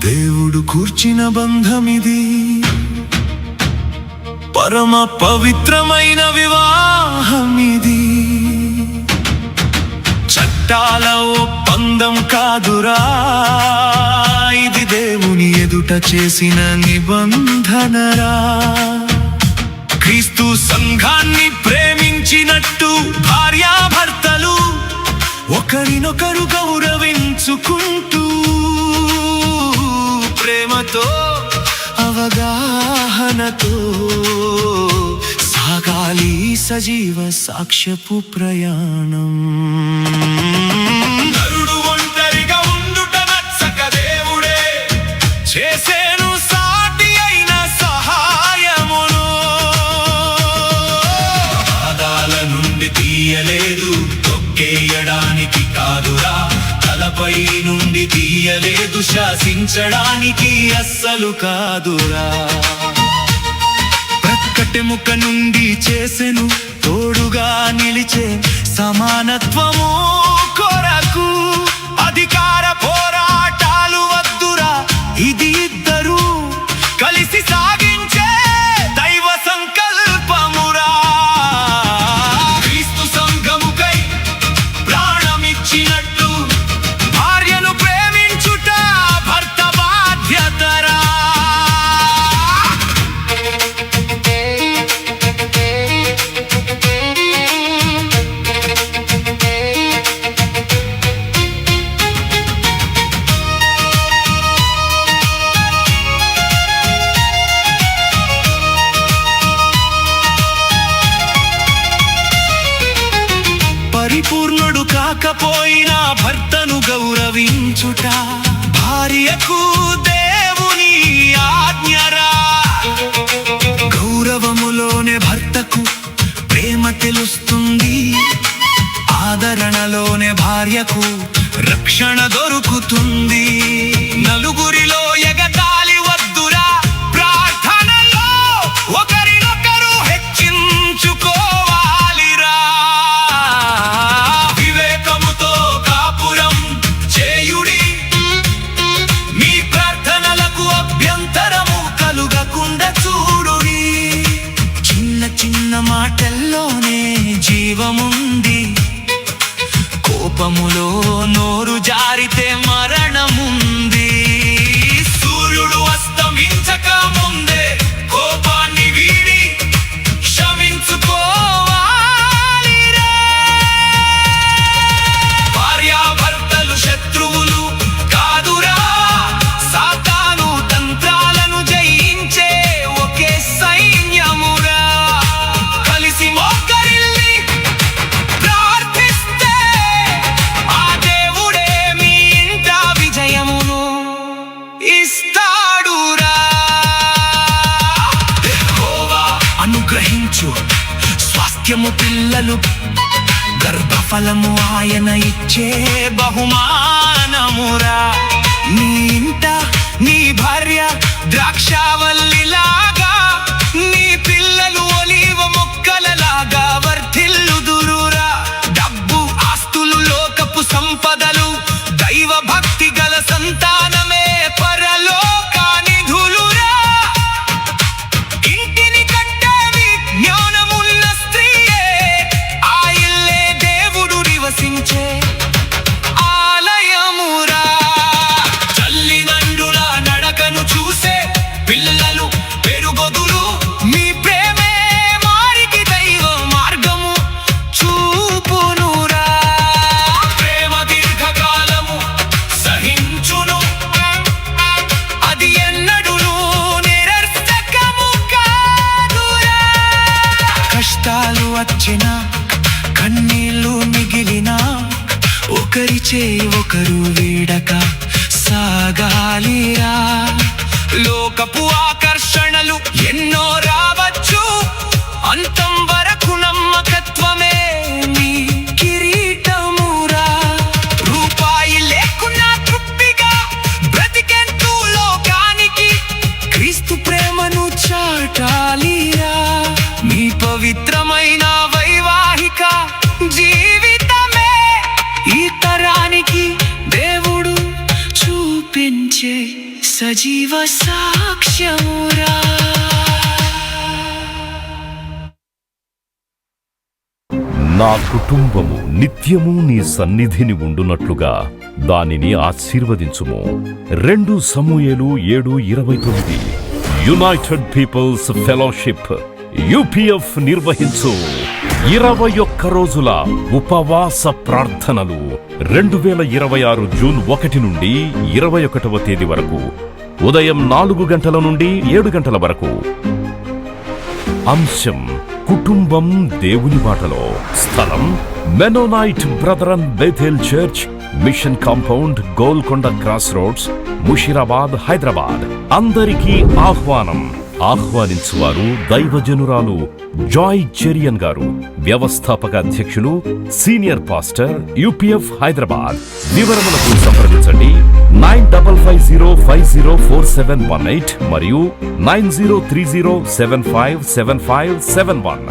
దేవుడు కూర్చిన బంధమిది, పరమ పవిత్రమైన వివాహమిది. చట్టాల ఒప్పందం కాదురా, ఇది దేవుని ఎదుట చేసిన నిబంధనరా. క్రీస్తు సంఘాన్ని ప్రేమించినట్టు భార్యాభర్తలు ఒకరినొకరు గౌరవించుకుంటూ ప్రేమతో అవగాహనతో సాగాలి సజీవ సాక్ష్యపు ప్రయాణం. నరుడు ఒంటరిగా ఉండుట నచ్చక దేవుడే చేసేను సాటి అయిన సహాయమును. పాదాల నుండి తీయలేదు, తొక్కేయడానికి కాదురా, తలపై నుండి తీయలేదు, శాసించడానికి అస్సలు కాదురా. ప్రక్కటెముక నుండి చేసెను, తోడుగా నిలిచే సమానత్వము కొరకు. అధికార పోరాటాలు వద్దురా, ఇది ఇద్దరు కలిసి సాగించే దైవ సంకల్పమురా. క్రీస్తు సంఘముకై ప్రాణమిచ్చినట్టు భార్యను ప్రేమించుట భర్త బాధ్యతరా. పరిపూర్ణుడు కాకపోయినా భర్తను గౌరవించుట భార్యకు దేవుని ఆజ్ఞరా. గౌరవములోనే భర్తకు ప్రేమ తెలుస్తుంది, ఆదరణలోనే భార్యకు రక్షణ దొరుకుతుంది. నలుగురిలో ఎగతాళి వద్దురా, ప్రార్థనలో ఒకరినొకరు హెచ్చించుకోవాలిరా. వివేకముతో కాపురం చేయుడి, మీ ప్రార్థనలకు అభ్యంతరము కలుగకుండా చూడుడి. చిన్న చిన్న మాటల్లోనే జీవముంది, కోపములో నోరు జారితే మరణముంది. సంతానము పిల్లలు గర్భఫలము ఆయన ఇచ్చే బహుమానమురా. నీ ఇంట నీ భార్య ద్రాక్షావల్లిలాగా, నీ పిల్లలు ఒలీవ మొక్కలలాగా వర్ధిల్లుదురురా. డబ్బు ఆస్తులు లోకపు సంపదలు, దైవ భక్తి గల సంతానమే పరలోకానిధులురా. ఇంటిని కట్టేవి జ్ఞానమున్న స్త్రీయే, ఆ ఇల్లే దేవుడు నివసించే ఆలయమురా. తల్లిదండ్రుల నడకను చూసే పిల్లలు పెరుగొదురు, మీ ప్రేమే వారికి దైవ మార్గము చూపునురా. ప్రేమ దీర్ఘకాలము సహించును, అది ఎన్నడును నిరర్థకము కాదురా. కష్టాలు వచ్చినా కన్నీళ్ళు మిగిలినా, ఒకరి చేయి ఒకరు వీడక సాగాలిరా. లోకపు ఆకర్షణలు ఎన్నో రావచ్చు, అంతం వరకు నమ్మకత్వమే నీ కిరీటమురా. రూపాయి లేకున్నా తృప్తిగా బ్రతికెంతూ లోకానికి క్రీస్తు ప్రేమను చాటాలిరా. మీ పవిత్రమైన వైవాహిక జీవితమే ఈ తరానికి దేవుడు చూపించే సజీవ సాక్ష్యమురా. నా కుటుంబము నిత్యము నీ సన్నిధిని ఉండునట్లుగా దానిని ఆశీర్వదించుము. 2 సమూయేలు 7:29. యునైటెడ్ పీపుల్స్ ఫెలోషిప్ యూపీఎఫ్ నిర్వహించు 21 రోజుల ఉపవాస ప్రార్థనలు 2026 జూన్ 1 నుండి 21వ తేదీ వరకు ఉదయం 4 గంటల నుండి 7 గంటల వరకు. అంశం కుటుంబం దేవుని బాటలో. స్థలం Mennonite Brethren Bethel church, mission compound, Golconda Cross Roads, Musheerabad, Hyderabad. అందరికీ ఆహ్వానం. ఆహ్వానించువారు దైవజనురాలు జాయ్ చెరియన్ గారు, వ్యవస్థాపక అధ్యక్షులు, సీనియర్ పాస్టర్, యూపీఎఫ్ హైదరాబాద్. వివరములకు సంప్రదించండి 9050504718 మరియు 9030757571.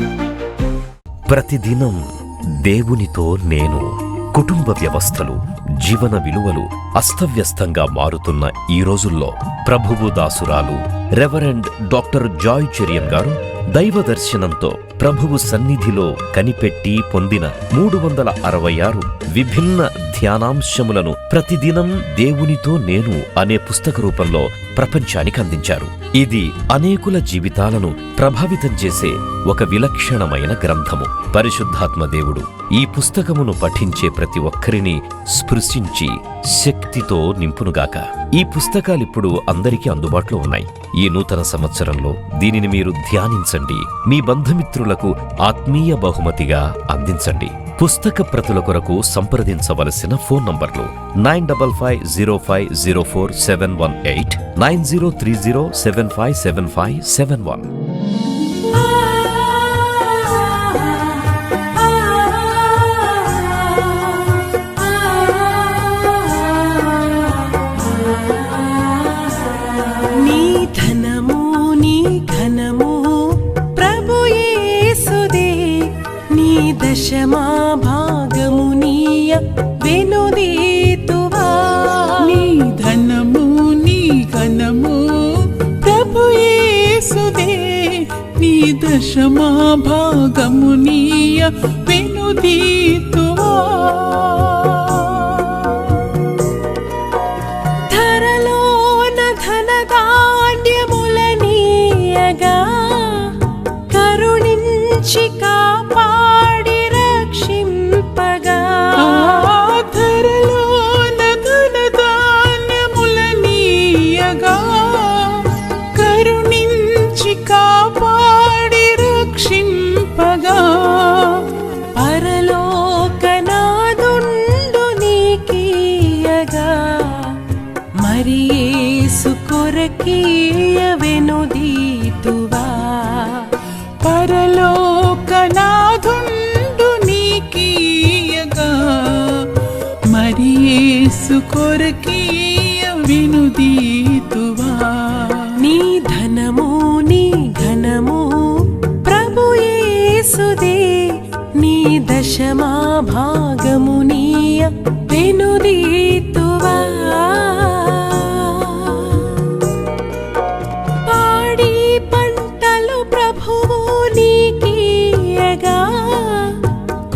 ప్రతిదినం దేవునితో నేను. కుటుంబ వ్యవస్థలు, జీవన విలువలు అస్తవ్యస్తంగా మారుతున్న ఈ రోజుల్లో ప్రభువు దాసురాలు రెవరెండ్ డాక్టర్ జాయ్ చెరియన్ గారు దైవ దర్శనంతో ప్రభువు సన్నిధిలో కనిపెట్టి పొందిన 366 విభిన్న ధ్యానాంశములను ప్రతిదినం దేవునితో నేను అనే పుస్తక రూపంలో ప్రపంచానికి అందించారు. ఇది అనేకుల జీవితాలను ప్రభావితం చేసే ఒక విలక్షణమైన గ్రంథము. పరిశుద్ధాత్మ దేవుడు ఈ పుస్తకమును పఠించే ప్రతి ఒక్కరిని స్పృశించి శక్తితో నింపునుగాక. ఈ పుస్తకాలిప్పుడు అందరికీ అందుబాటులో ఉన్నాయి. ఈ నూతన సంవత్సరంలో దీనిని మీరు ధ్యానించండి, మీ బంధుమిత్రులకు ఆత్మీయ బహుమతిగా అందించండి. పుస్తక ప్రతుల కొరకు సంప్రదించవలసిన ఫోన్ నంబర్లు 9550504718, 9030757571. దశమా భాగమునీయ వెనుదీతువా. నీ ధనము నీ ఘనము ప్రభు యేసుదే, నీ దశమా భాగమునీయ వెనుదీతువా. ధరలోన ధనధాన్యములనీయగా కరుణించి కాపాడి రక్షింపగా. ధరలోన ధనధాన్యములనీయగా కరుణించి కాపాడి రక్షింపగా. పరలోకనాదుండు నీకీయగా మరి యేసు కొరకీయ వెనుదీతువా. పరలోకనాదుండు యేసు కొరకీయ వినుదీతువా. నీ ధనము నీ ఘనము ప్రభు యేసుదే, నీ దశమా భాగము నీయ వినుదీతువా. పాడి పంటలు ప్రభువు నీకీయగా,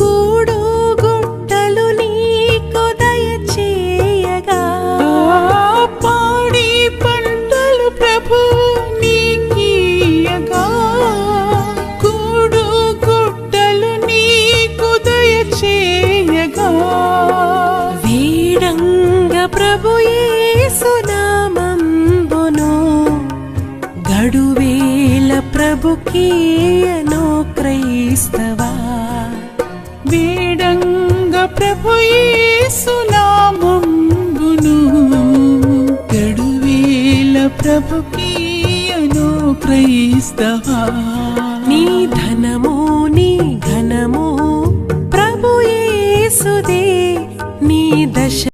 కూడు గుట్టలు నీకు దయచేయగా. పాడి పంటలు ప్రభువు నీకీయగా, కూడు గుట్టలు నీకు దయచేయగా. వీడంగ ప్రభు యేసు నామంబును, గడువేల ప్రభుకీయను క్రైస్తవా. వేడంగ ప్రభు యేసు నామంబును, గడువేల ప్రభుకీయను క్రైస్తవా. నీ ధనము నీ ఘనము ప్రభు యేసుదే, నీ దశ